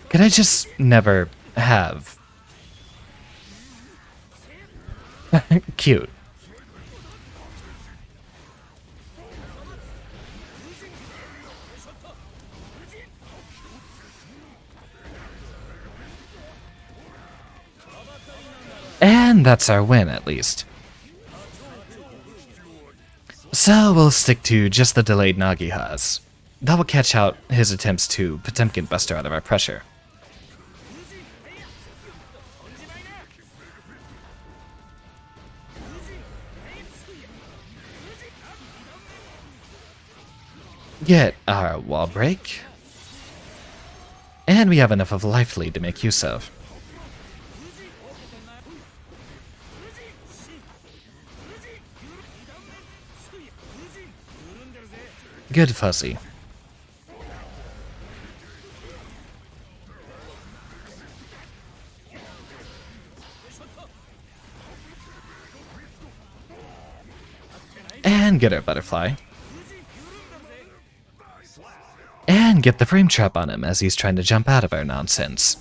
Could I just never have? Cute. And that's our win, at least. So we'll stick to just the delayed Nagihas. That will catch out his attempts to Potemkin Buster out of our pressure. Get our wall break. And we have enough of life lead to make use of. Good fuzzy. And get our butterfly. And get the frame trap on him as he's trying to jump out of our nonsense.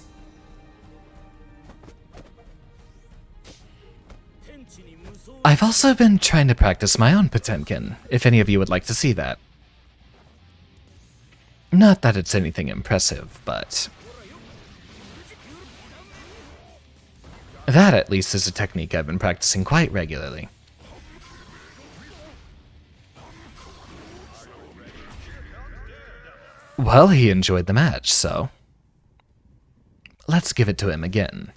I've also been trying to practice my own Potemkin, if any of you would like to see that. Not that it's anything impressive, but... that at least is a technique I've been practicing quite regularly. Well, he enjoyed the match, so... let's give it to him again.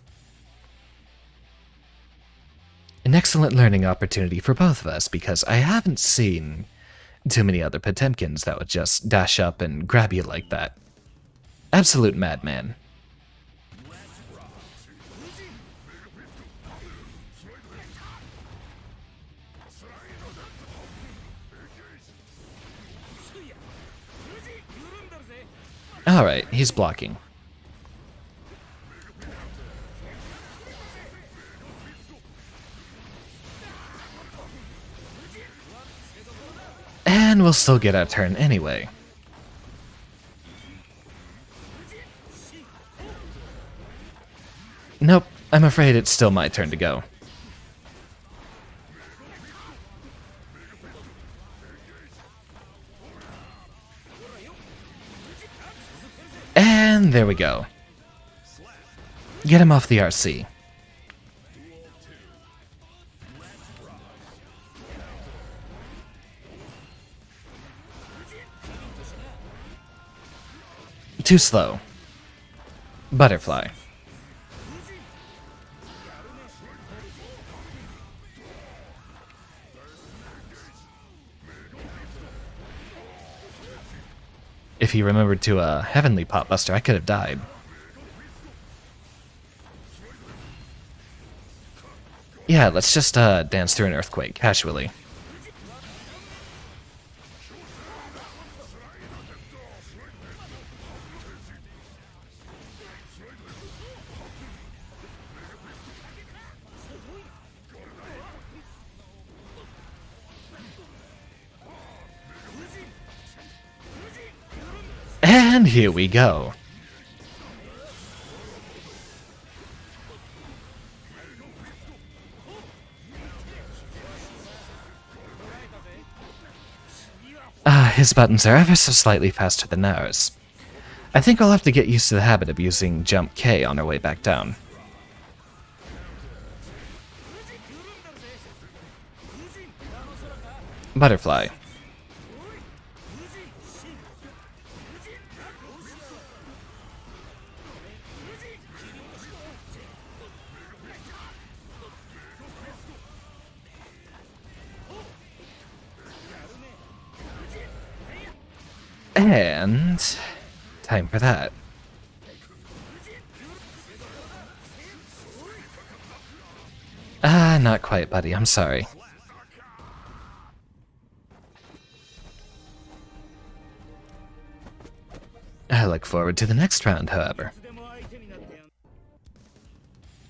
An excellent learning opportunity for both of us, because I haven't seen too many other Potemkins that would just dash up and grab you like that. Absolute madman. Alright, he's blocking. And we'll still get our turn anyway. Nope, I'm afraid it's still my turn to go. And there we go. Get him off the RC. Too slow. Butterfly. If he remembered to Heavenly Potbuster, I could have died. Yeah, let's just dance through an earthquake, casually. And here we go. His buttons are ever so slightly faster than ours. I think I'll have to get used to the habit of using Jump K on our way back down. Butterfly. And time for that. Not quite, buddy. I'm sorry. I look forward to the next round, however.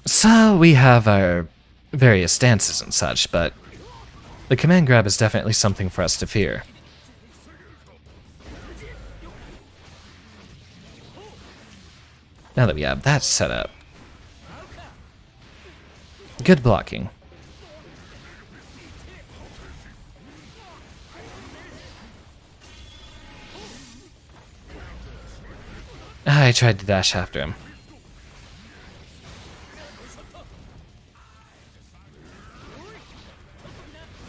So, we have our various stances and such, but the command grab is definitely something for us to fear. Now that we have that set up. Good blocking. I tried to dash after him.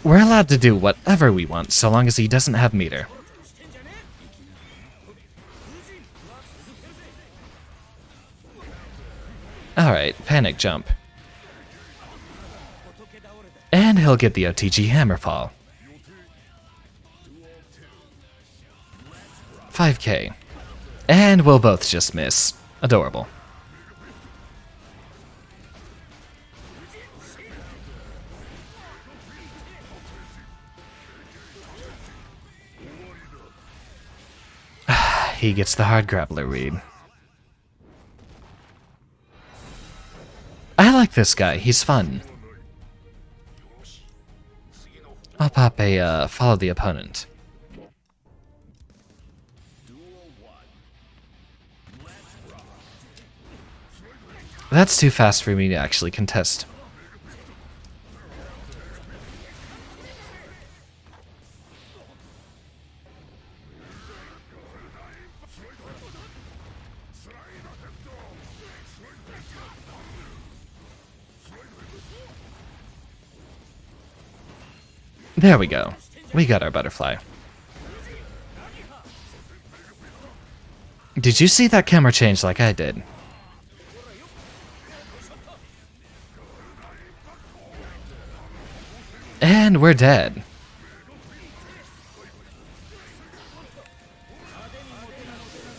We're allowed to do whatever we want so long as he doesn't have meter. Alright, panic jump. And he'll get the OTG Hammerfall. 5k. And we'll both just miss. Adorable. He gets the hard grappler read. I like this guy, he's fun. I'll pop a follow the opponent. That's too fast for me to actually contest. There we go. We got our butterfly. Did you see that camera change like I did? And we're dead.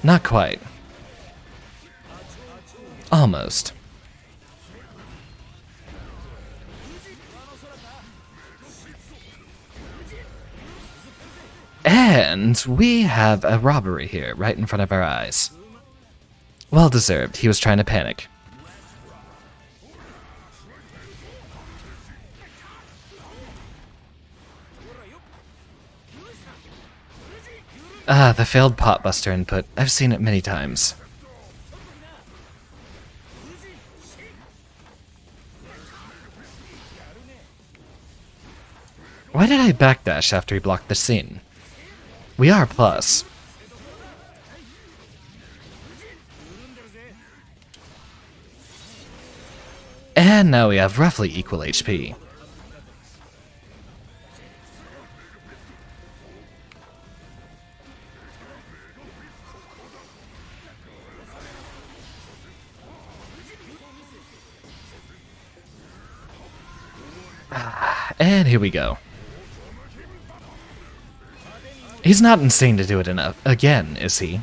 Not quite. Almost. And we have a robbery here, right in front of our eyes. Well deserved, he was trying to panic. Ah, the failed potbuster input. I've seen it many times. Why did I backdash after he blocked the scene? We are plus. And now we have roughly equal HP. And here we go. He's not insane to do it enough again, is he?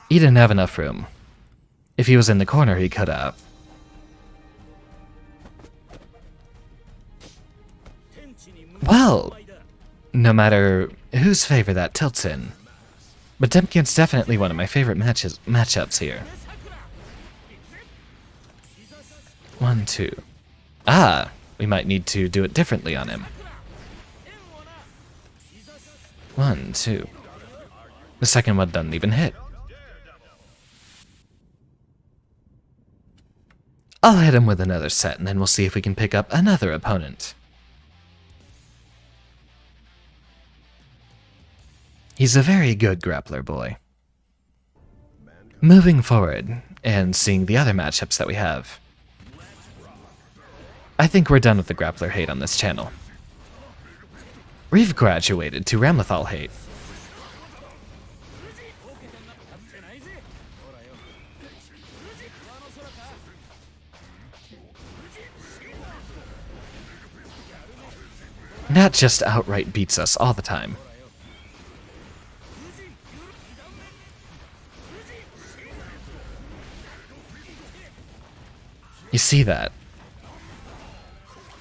He didn't have enough room. If he was in the corner, he could have. Well, no matter whose favor that tilts in. But Temkin's definitely one of my favorite matchups here. 1, 2. Ah, we might need to do it differently on him. 1, 2. The second one doesn't even hit. I'll hit him with another set, and then we'll see if we can pick up another opponent. He's a very good grappler boy. Moving forward, and seeing the other matchups that we have. I think we're done with the grappler hate on this channel. We've graduated to Ramlethal hate. That just outright beats us all the time. You see that?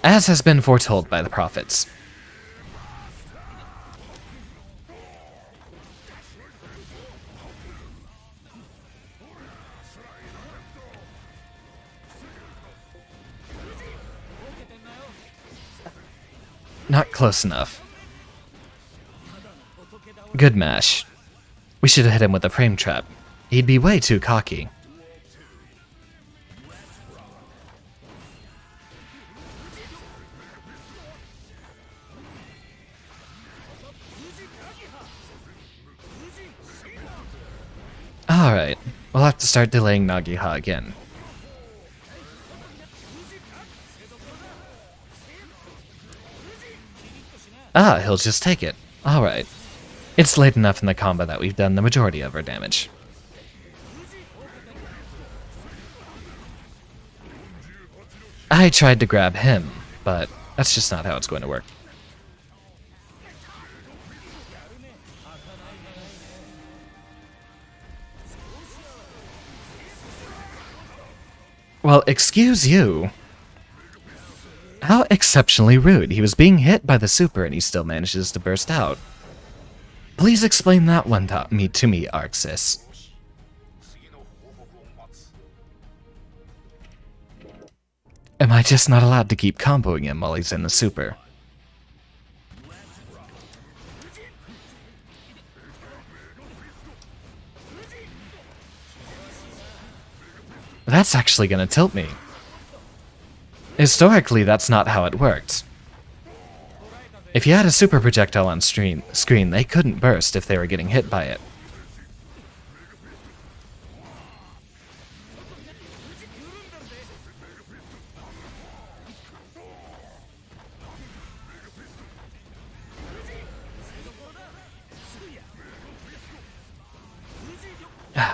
As has been foretold by the prophets. Not close enough. Good mash. We should have hit him with a frame trap. He'd be way too cocky. Alright, we'll have to start delaying Nagiha again. Ah, he'll just take it. Alright. It's late enough in the combo that we've done the majority of our damage. I tried to grab him, but that's just not how it's going to work. Well, excuse you. How exceptionally rude. He was being hit by the super and he still manages to burst out. Please explain that one to me, Arxis. Am I just not allowed to keep comboing him while he's in the super? That's actually gonna tilt me. Historically, that's not how it worked. If you had a super projectile on screen, they couldn't burst if they were getting hit by it.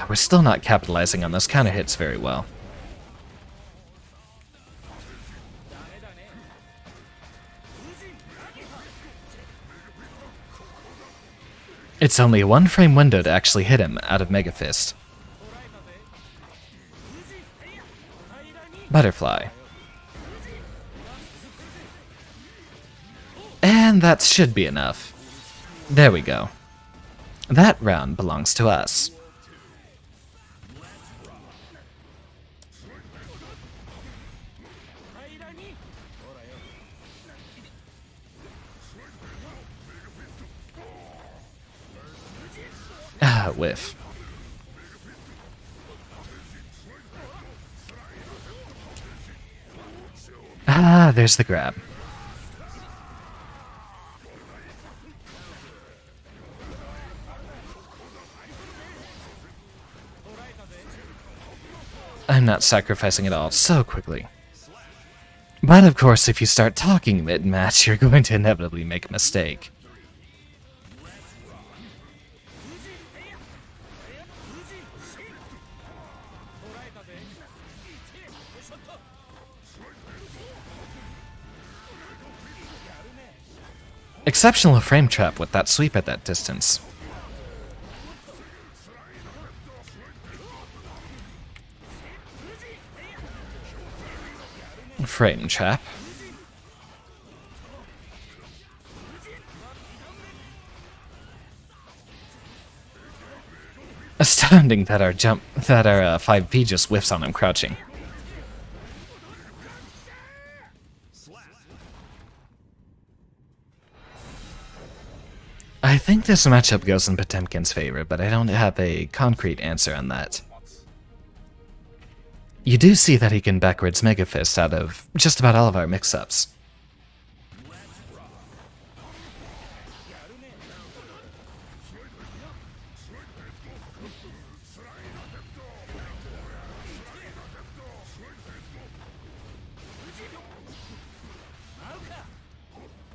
We're still not capitalizing on those counter hits very well. It's only a 1-frame window to actually hit him out of Mega Fist. Butterfly. And that should be enough. There we go. That round belongs to us. Whiff. Ah, there's the grab. I'm not sacrificing at all so quickly. But of course, if you start talking mid-match, you're going to inevitably make a mistake. Exceptional frame trap with that sweep at that distance. Frame trap. Astounding that our 5P just whiffs on him crouching. I think this matchup goes in Potemkin's favor, but I don't have a concrete answer on that. You do see that he can backwards Mega Fist out of just about all of our mix-ups.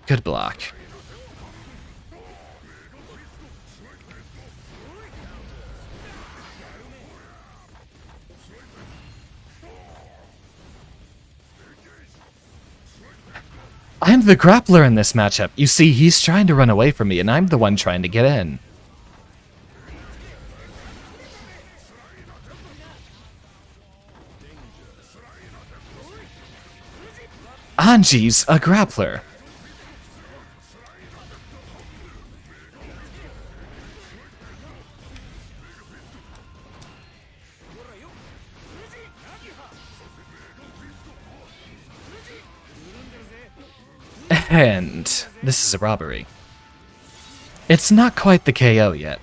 Good block. I'm the grappler in this matchup. You see, he's trying to run away from me, and I'm the one trying to get in. Anji's a grappler. And this is a robbery. It's not quite the KO yet.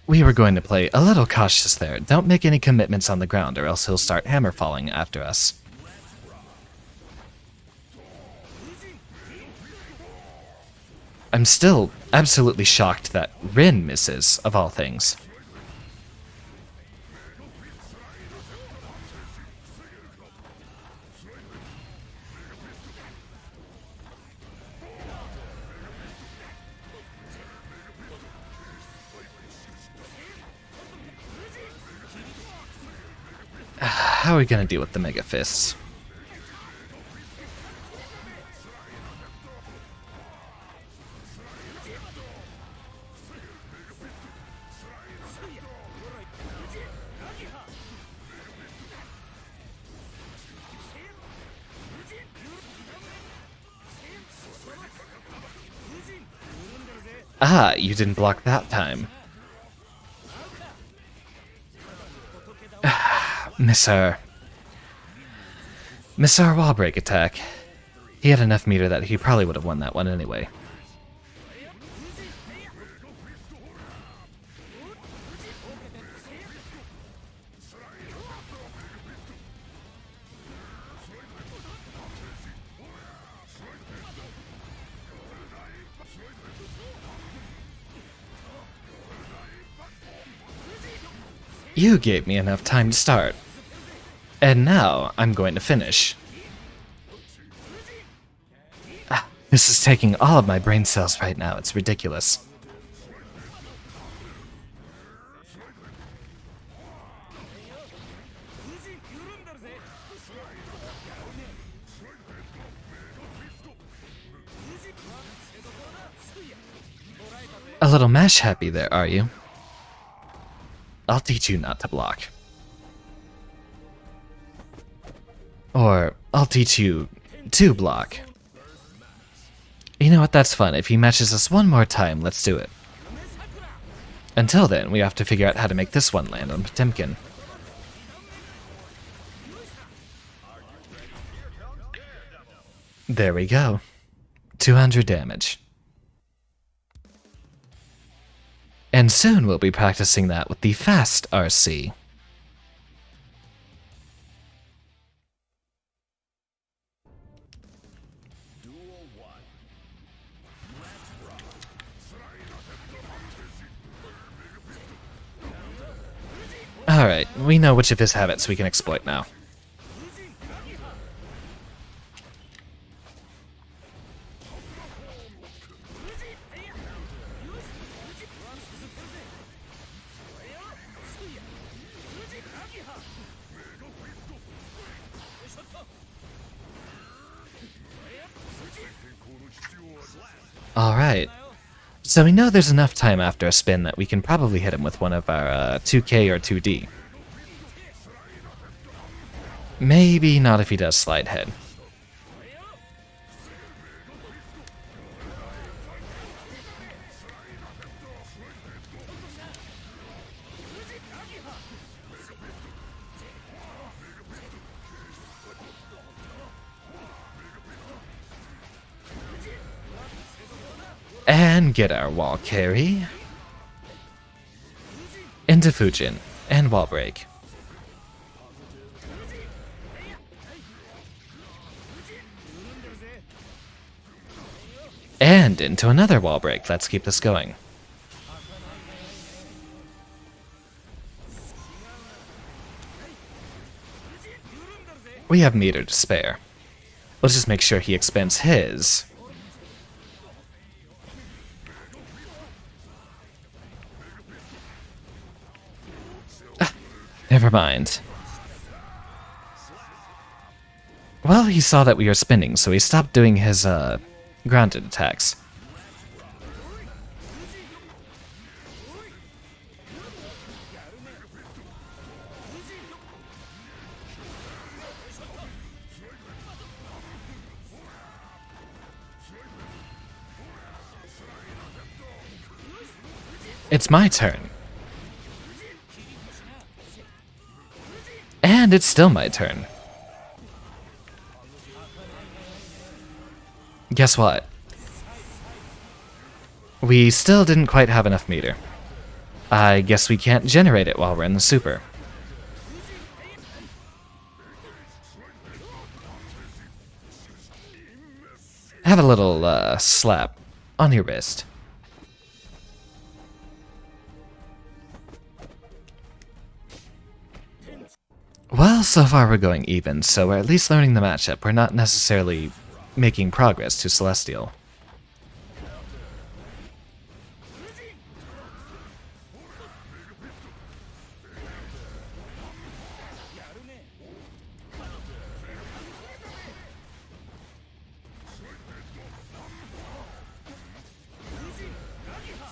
We were going to play a little cautious there. Don't make any commitments on the ground or else he'll start hammer falling after us. I'm still absolutely shocked that Rin misses, of all things. How are we gonna deal with the Mega Fists? Ah, you didn't block that time. Miss our wall break attack. He had enough meter that he probably would have won that one anyway. You gave me enough time to start. And now I'm going to finish. This is taking all of my brain cells right now. It's ridiculous. A little mash happy there, are you? I'll teach you not to block. Or, I'll teach you to block. You know what, that's fun. If he matches us one more time, let's do it. Until then, we have to figure out how to make this one land on Potemkin. There we go. 200 damage. And soon we'll be practicing that with the fast RC. Alright, we know which of his habits we can exploit now. Alright. So we know there's enough time after a spin that we can probably hit him with one of our 2K or 2D. Maybe not if he does slide head. And get our wall carry. Into Fujin. And wall break. And into another wall break. Let's keep this going. We have meter to spare. Let's just make sure he expends his. Never mind. Well, he saw that we were spinning, so he stopped doing his, grounded attacks. It's my turn. And it's still my turn. Guess what? We still didn't quite have enough meter. I guess we can't generate it while we're in the super. Have a little, slap on your wrist. Well, so far we're going even, so we're at least learning the matchup. We're not necessarily making progress to Celestial.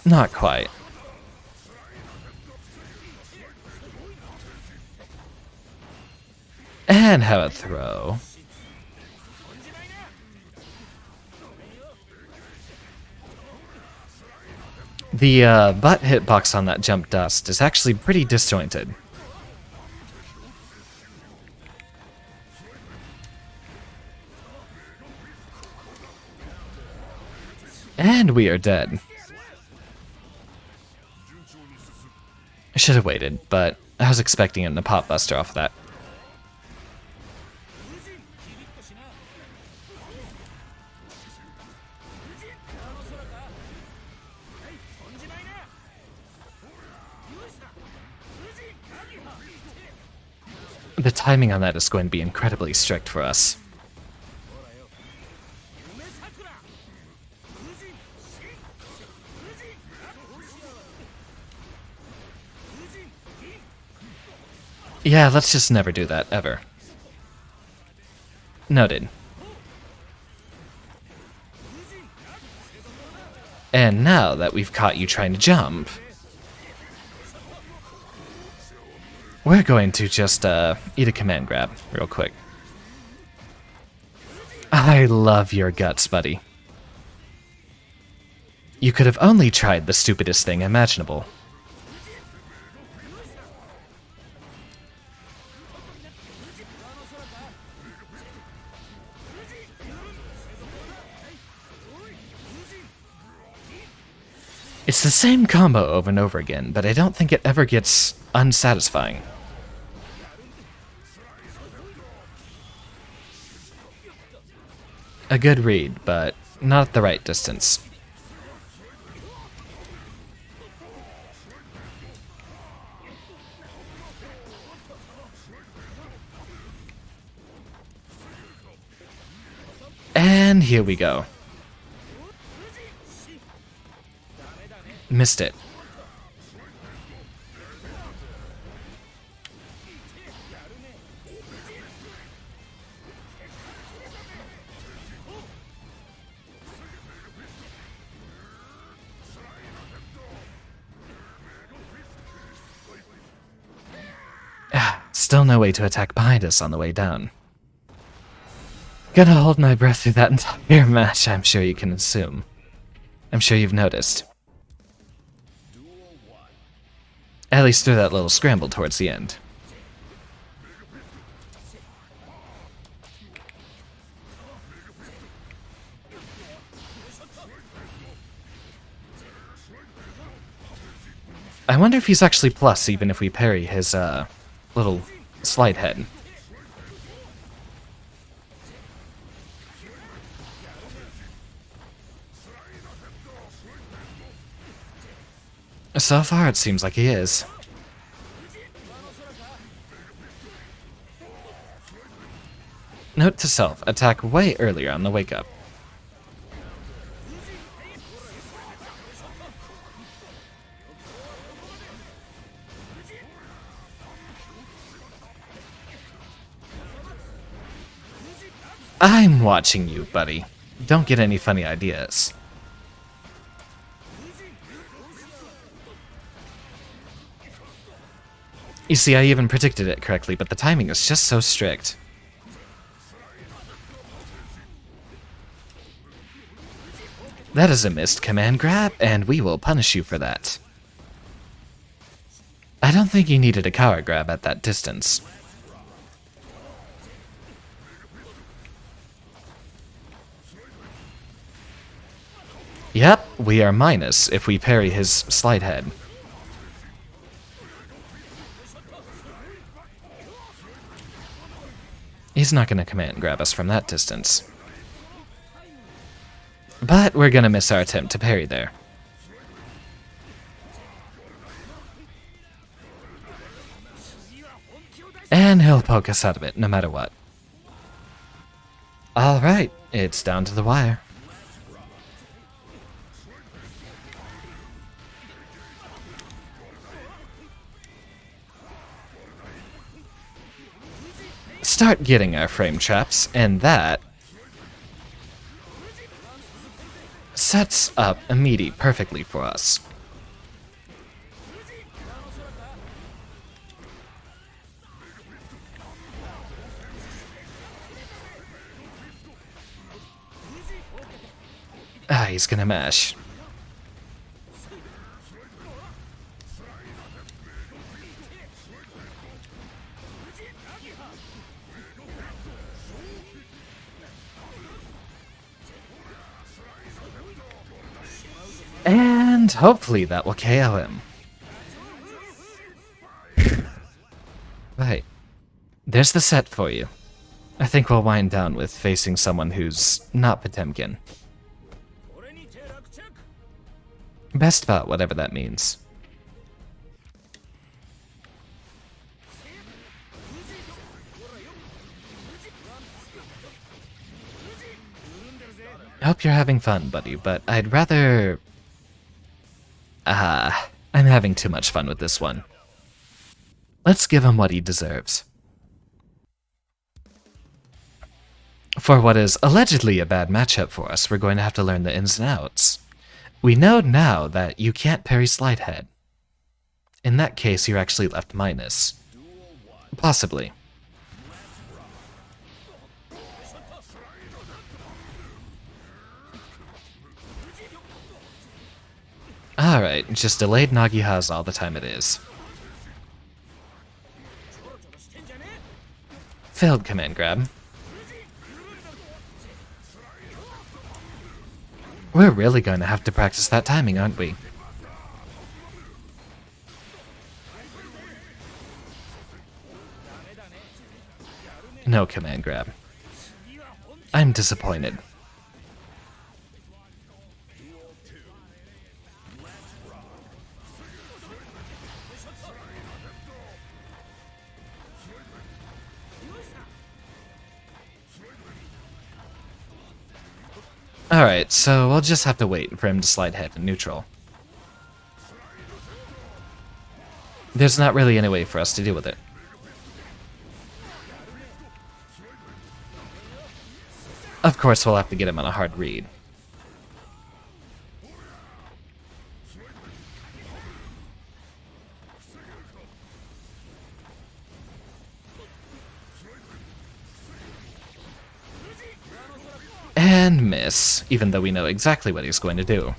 Not quite. And have a throw. The butt hitbox on that jump dust is actually pretty disjointed. And we are dead. I should have waited, but I was expecting him to pop buster off of that. The timing on that is going to be incredibly strict for us. Yeah, let's just never do that, ever. Noted. And now that we've caught you trying to jump, we're going to just, eat a command grab real quick. I love your guts, buddy. You could have only tried the stupidest thing imaginable. It's the same combo over and over again, but I don't think it ever gets unsatisfying. A good read, but not at the right distance. And here we go. Missed it. Still no way to attack behind us on the way down. Gonna hold my breath through that entire match, I'm sure you can assume. I'm sure you've noticed. At least through that little scramble towards the end. I wonder if he's actually plus even if we parry his, little slide head. So far, it seems like he is. Note to self, attack way earlier on the wake up. I'm watching you, buddy. Don't get any funny ideas. You see, I even predicted it correctly, but the timing is just so strict. That is a missed command grab, and we will punish you for that. I don't think you needed a cower grab at that distance. Yep, we are minus if we parry his slide head. He's not going to command grab us from that distance. But we're going to miss our attempt to parry there. And he'll poke us out of it, no matter what. Alright, it's down to the wire. Start getting our frame traps, and that sets up a meaty perfectly for us. He's gonna mash. And hopefully that will KO him. Right. There's the set for you. I think we'll wind down with facing someone who's not Potemkin. Best bout, whatever that means. I hope you're having fun, buddy, but I'd rather... I'm having too much fun with this one. Let's give him what he deserves. For what is allegedly a bad matchup for us, we're going to have to learn the ins and outs. We know now that you can't parry slide head. In that case, you're actually left minus. Possibly. Alright, just delayed Nagihas all the time it is. Failed command grab. We're really going to have to practice that timing, aren't we? No command grab. I'm disappointed. Alright, so we'll just have to wait for him to slide head in neutral. There's not really any way for us to deal with it. Of course, we'll have to get him on a hard read. And miss, even though we know exactly what he's going to do.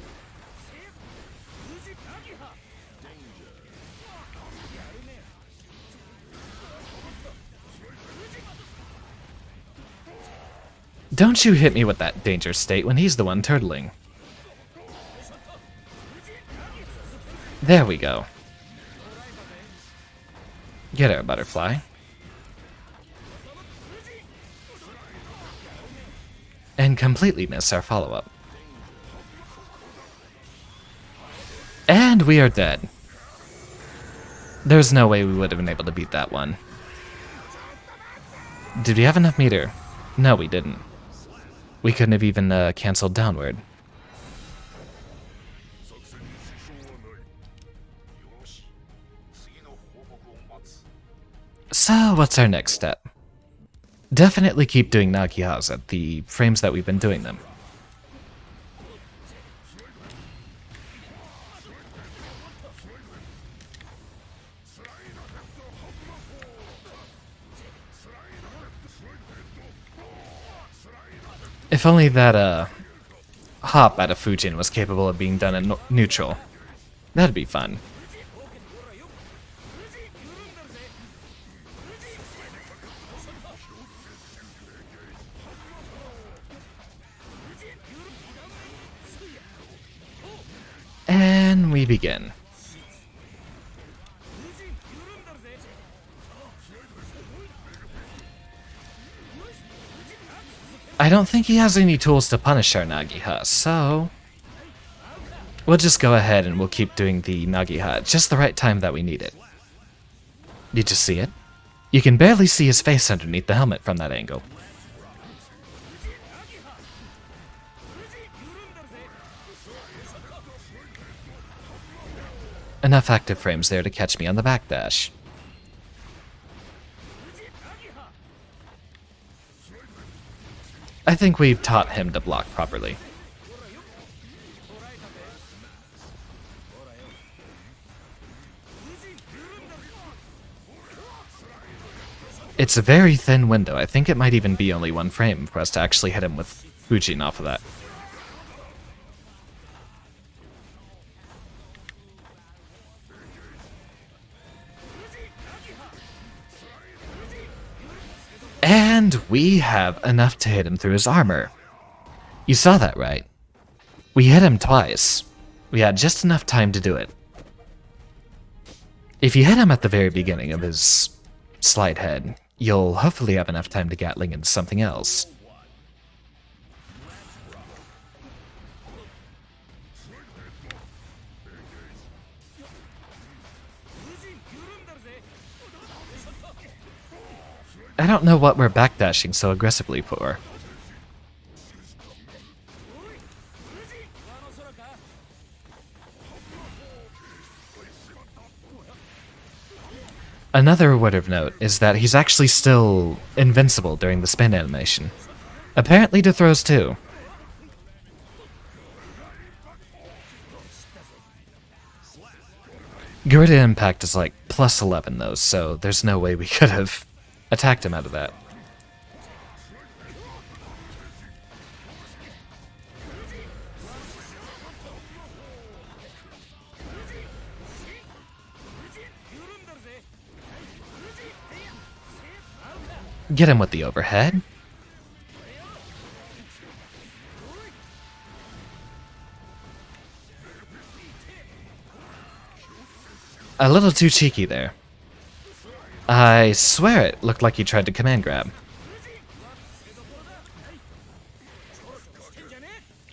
Don't you hit me with that danger state when he's the one turtling. There we go. Get her, butterfly. And completely miss our follow-up. And we are dead. There's no way we would have been able to beat that one. Did we have enough meter? No, we didn't. We couldn't have even cancelled downward. So, what's our next step? Definitely keep doing Nagihas at the frames that we've been doing them. If only that hop out of Fujin was capable of being done in neutral. That'd be fun. And we begin. I don't think he has any tools to punish our Nagiha, so we'll just go ahead and we'll keep doing the Nagiha at just the right time that we need it. Did you see it? You can barely see his face underneath the helmet from that angle. Enough active frames there to catch me on the backdash. I think we've taught him to block properly. It's a very thin window. I think it might even be only one frame for us to actually hit him with Fujin off of that. And we have enough to hit him through his armor. You saw that, right? We hit him twice. We had just enough time to do it. If you hit him at the very beginning of his slide head, you'll hopefully have enough time to Gatling into something else. I don't know what we're backdashing so aggressively for. Another word of note is that he's actually still invincible during the spin animation. Apparently to throws too. Gorilla Impact is like plus 11 though, so there's no way we could have attacked him out of that. Get him with the overhead. A little too cheeky there. I swear it looked like he tried to command grab.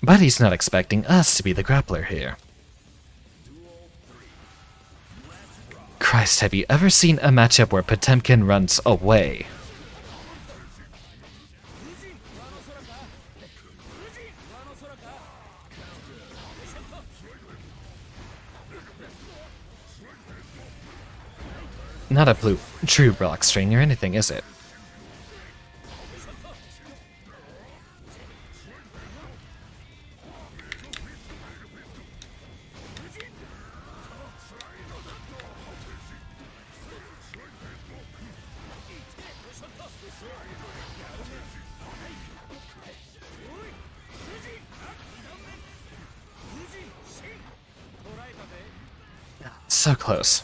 But he's not expecting us to be the grappler here. Christ, have you ever seen a matchup where Potemkin runs away? Not a true block string or anything, is it? So close.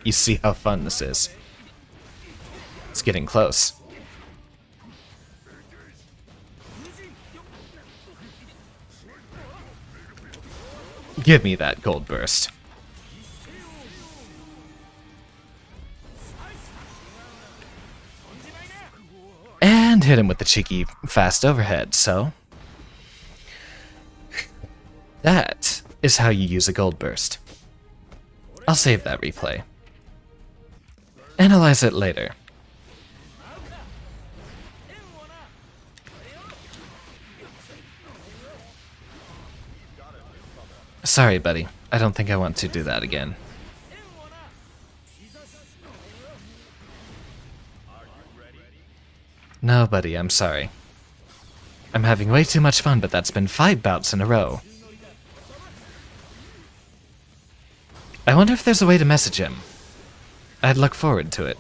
You see how fun this is. It's getting close. Give me that gold burst. And hit him with the cheeky fast overhead, so... that is how you use a gold burst. I'll save that replay. Analyze it later. Sorry, buddy. I don't think I want to do that again. No, buddy, I'm sorry. I'm having way too much fun, but that's been 5 bouts in a row. I wonder if there's a way to message him. I'd look forward to it.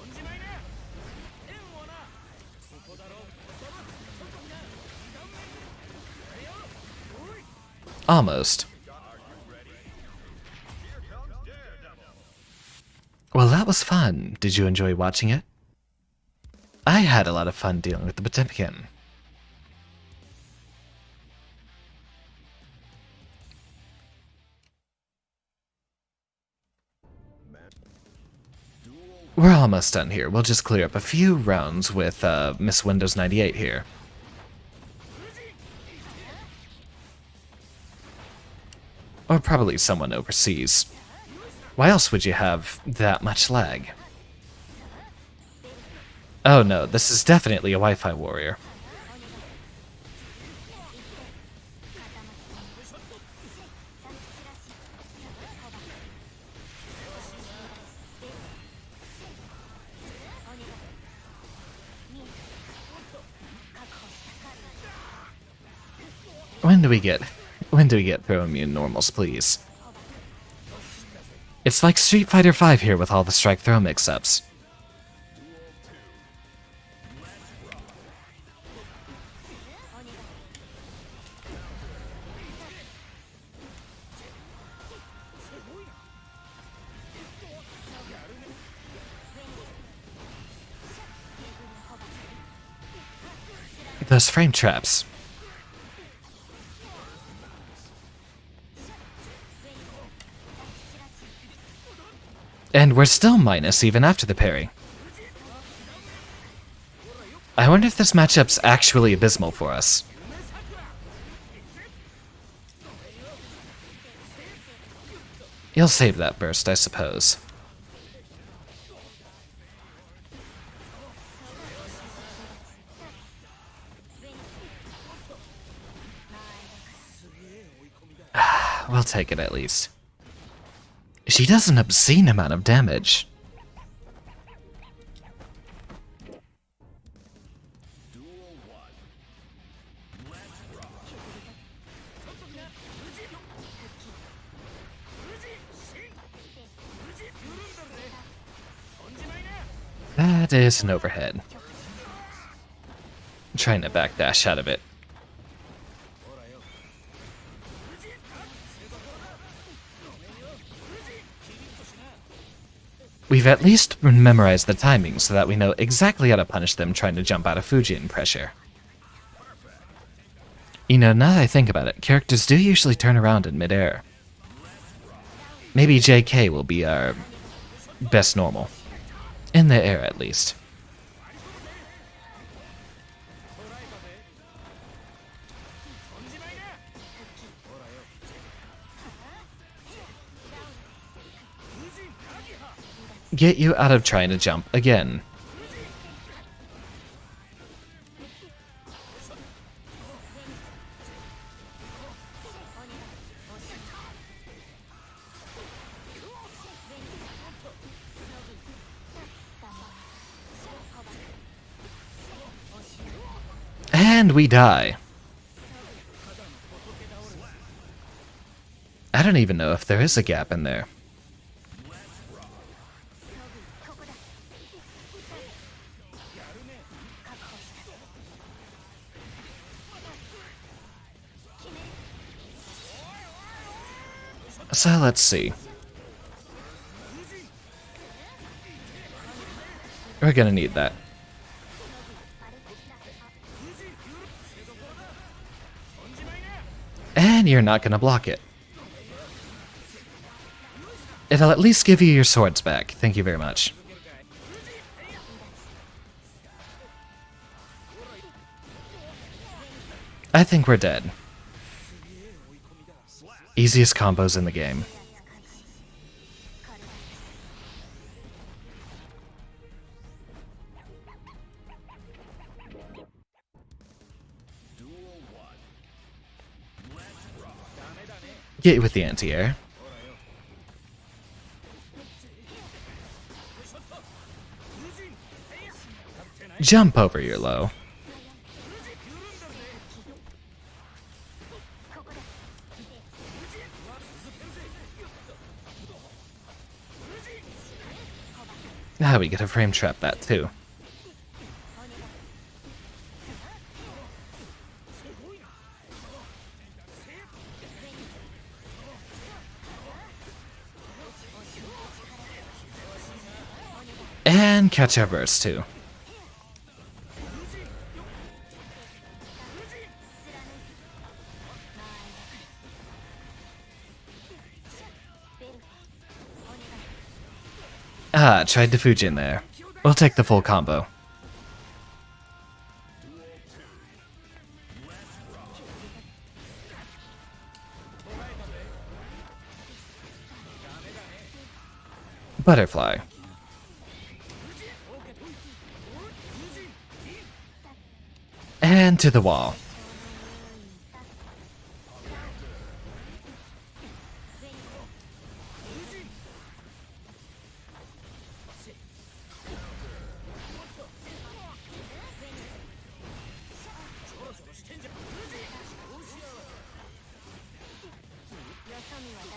Almost. Well, that was fun. Did you enjoy watching it? I had a lot of fun dealing with the Potemkin. We're almost done here. We'll just clear up a few rounds with Miss Windows 98 here. Or probably someone overseas. Why else would you have that much lag? Oh no, this is definitely a Wi-Fi warrior. When do we get throw immune normals, please? It's like Street Fighter V here with all the strike throw mix-ups. Those frame traps. And we're still minus even after the parry. I wonder if this matchup's actually abysmal for us. You'll save that burst, I suppose. We'll take it at least. She does an obscene amount of damage. That is an overhead. I'm trying to backdash out of it. We've at least memorized the timing so that we know exactly how to punish them trying to jump out of Fujian pressure. You know, now that I think about it, characters do usually turn around in midair. Maybe JK will be our best normal. In the air, at least. Get you out of trying to jump again. And we die. I don't even know if there is a gap in there. So let's see. We're gonna need that. And you're not gonna block it. It'll at least give you your swords back. Thank you very much. I think we're dead. Easiest combos in the game. Get with the anti-air. Jump over your low. Now we get to frame trap that too. And catch our burst too. Ah, tried to Fujin there. We'll take the full combo. Butterfly. And to the wall.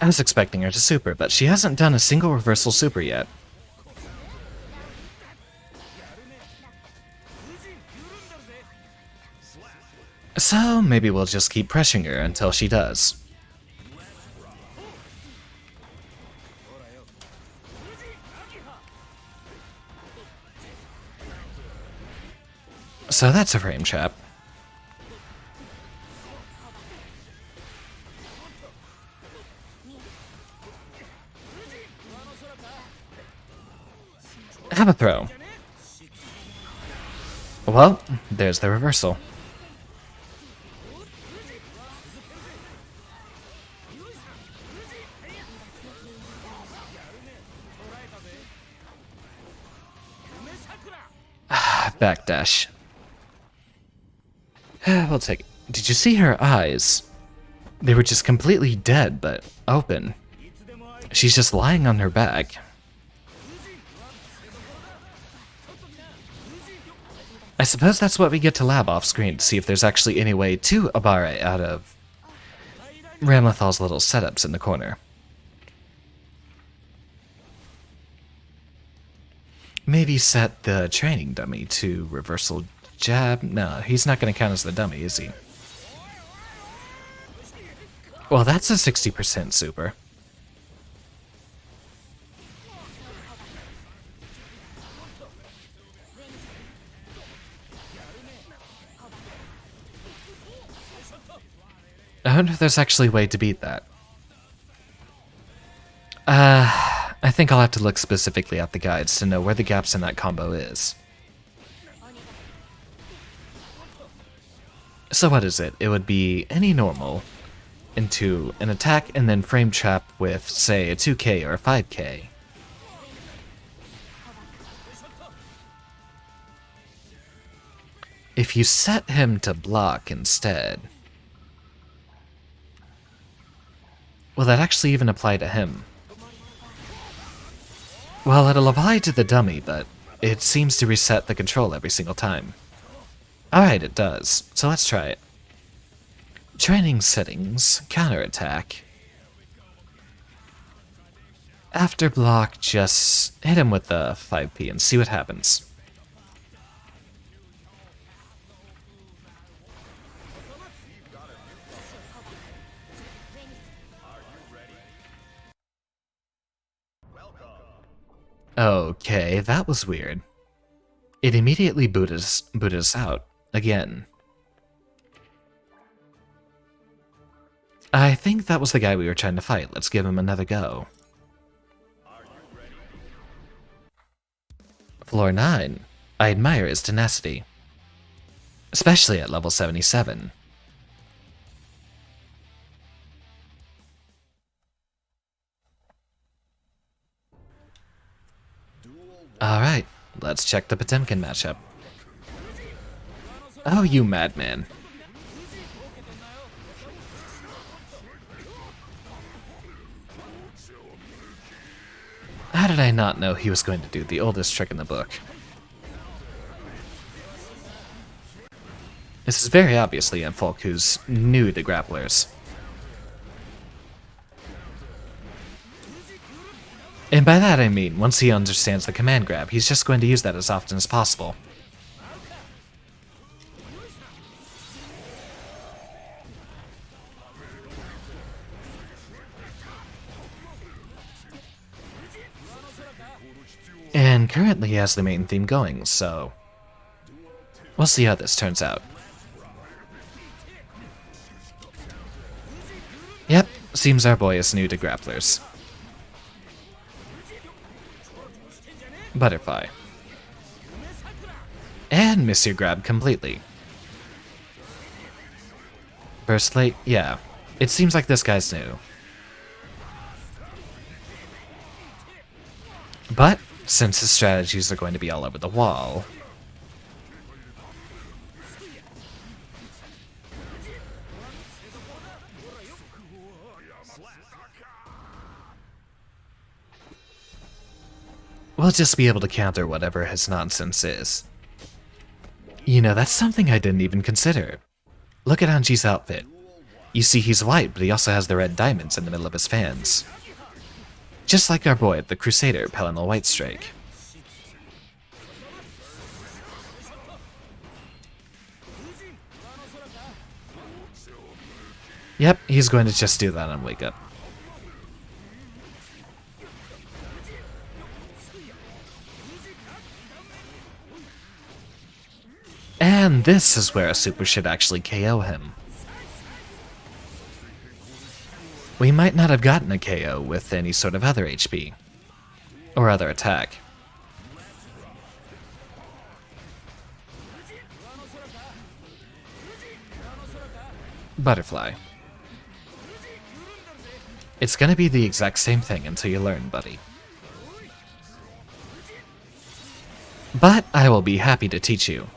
I was expecting her to super, but she hasn't done a single reversal super yet. So maybe we'll just keep pressuring her until she does. So that's a frame trap. Have a throw. Well, there's the reversal. Backdash. We'll take it. Did you see her eyes? They were just completely dead, but open. She's just lying on her back. I suppose that's what we get to lab off screen to see if there's actually any way to Abare out of Ramlethal's little setups in the corner. Maybe set the training dummy to reversal jab. No, he's not going to count as the dummy, is he? Well, that's a 60% super. I wonder if there's actually a way to beat that. think I'll have to look specifically at the guides to know where the gaps in that combo is. So what is it? It would be any normal into an attack and then frame trap with, say, a 2k or a 5k. If you set him to block instead... Will that actually even apply to him? Well, it'll apply to the dummy, but it seems to reset the control every single time. Alright, it does. So let's try it. Training settings, counterattack. After block, just hit him with the 5p and see what happens. Okay, that was weird. It immediately booted us out, again. I think that was the guy we were trying to fight. Let's give him another go. Floor 9. I admire his tenacity. Especially at level 77. Alright, let's check the Potemkin matchup. Oh, you madman. How did I not know he was going to do the oldest trick in the book? This is very obviously Folk who's new to grapplers. And by that I mean, once he understands the command grab, he's just going to use that as often as possible. And currently he has the main theme going, so we'll see how this turns out. Yep, seems our boy is new to grapplers. Butterfly. And miss your grab completely. Burst late? Yeah. It seems like this guy's new. But, since his strategies are going to be all over the wall... we'll just be able to counter whatever his nonsense is. You know, that's something I didn't even consider. Look at Anji's outfit. You see he's white, but he also has the red diamonds in the middle of his fans. Just like our boy, the Crusader, Pelinal Whitestrike. Yep, he's going to just do that on Wake Up. And this is where a super should actually KO him. We might not have gotten a KO with any sort of other HP. Or other attack. Butterfly. It's gonna be the exact same thing until you learn, buddy. But I will be happy to teach you.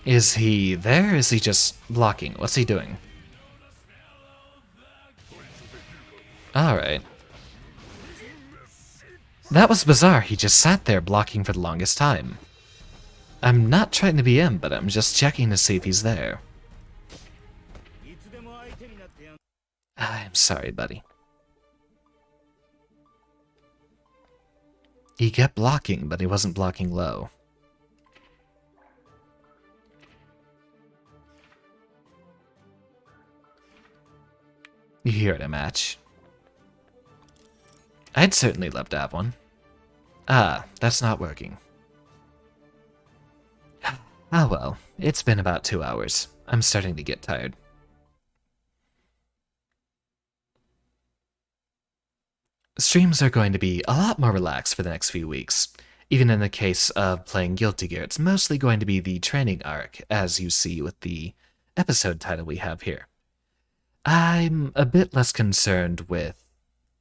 Is he there? Is he just blocking? What's he doing? Alright. That was bizarre. He just sat there blocking for the longest time. I'm not trying to be him, but I'm just checking to see if he's there. I'm sorry, buddy. He kept blocking, but he wasn't blocking low. You here at a match? I'd certainly love to have one. Ah, that's not working. Ah well, it's been about 2 hours. I'm starting to get tired. Streams are going to be a lot more relaxed for the next few weeks. Even in the case of playing Guilty Gear, it's mostly going to be the training arc, as you see with the episode title we have here. I'm a bit less concerned with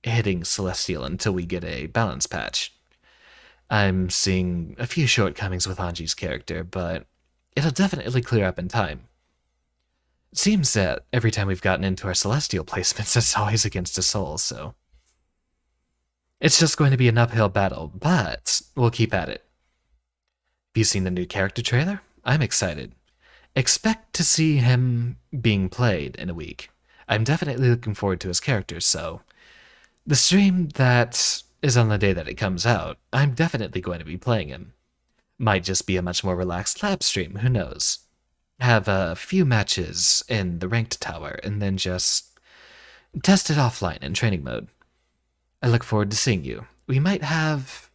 hitting Celestial until we get a balance patch. I'm seeing a few shortcomings with Anji's character, but it'll definitely clear up in time. It seems that every time we've gotten into our Celestial placements, it's always against a soul, so it's just going to be an uphill battle, but we'll keep at it. Have you seen the new character trailer? I'm excited. Expect to see him being played in a week. I'm definitely looking forward to his character, so the stream that is on the day that it comes out, I'm definitely going to be playing him. Might just be a much more relaxed lab stream, who knows? Have a few matches in the ranked tower, and then just test it offline in training mode. I look forward to seeing you. We might have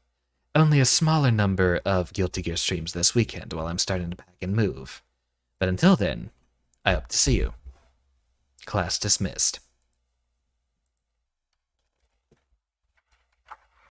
only a smaller number of Guilty Gear streams this weekend while I'm starting to pack and move. But until then, I hope to see you. Class dismissed.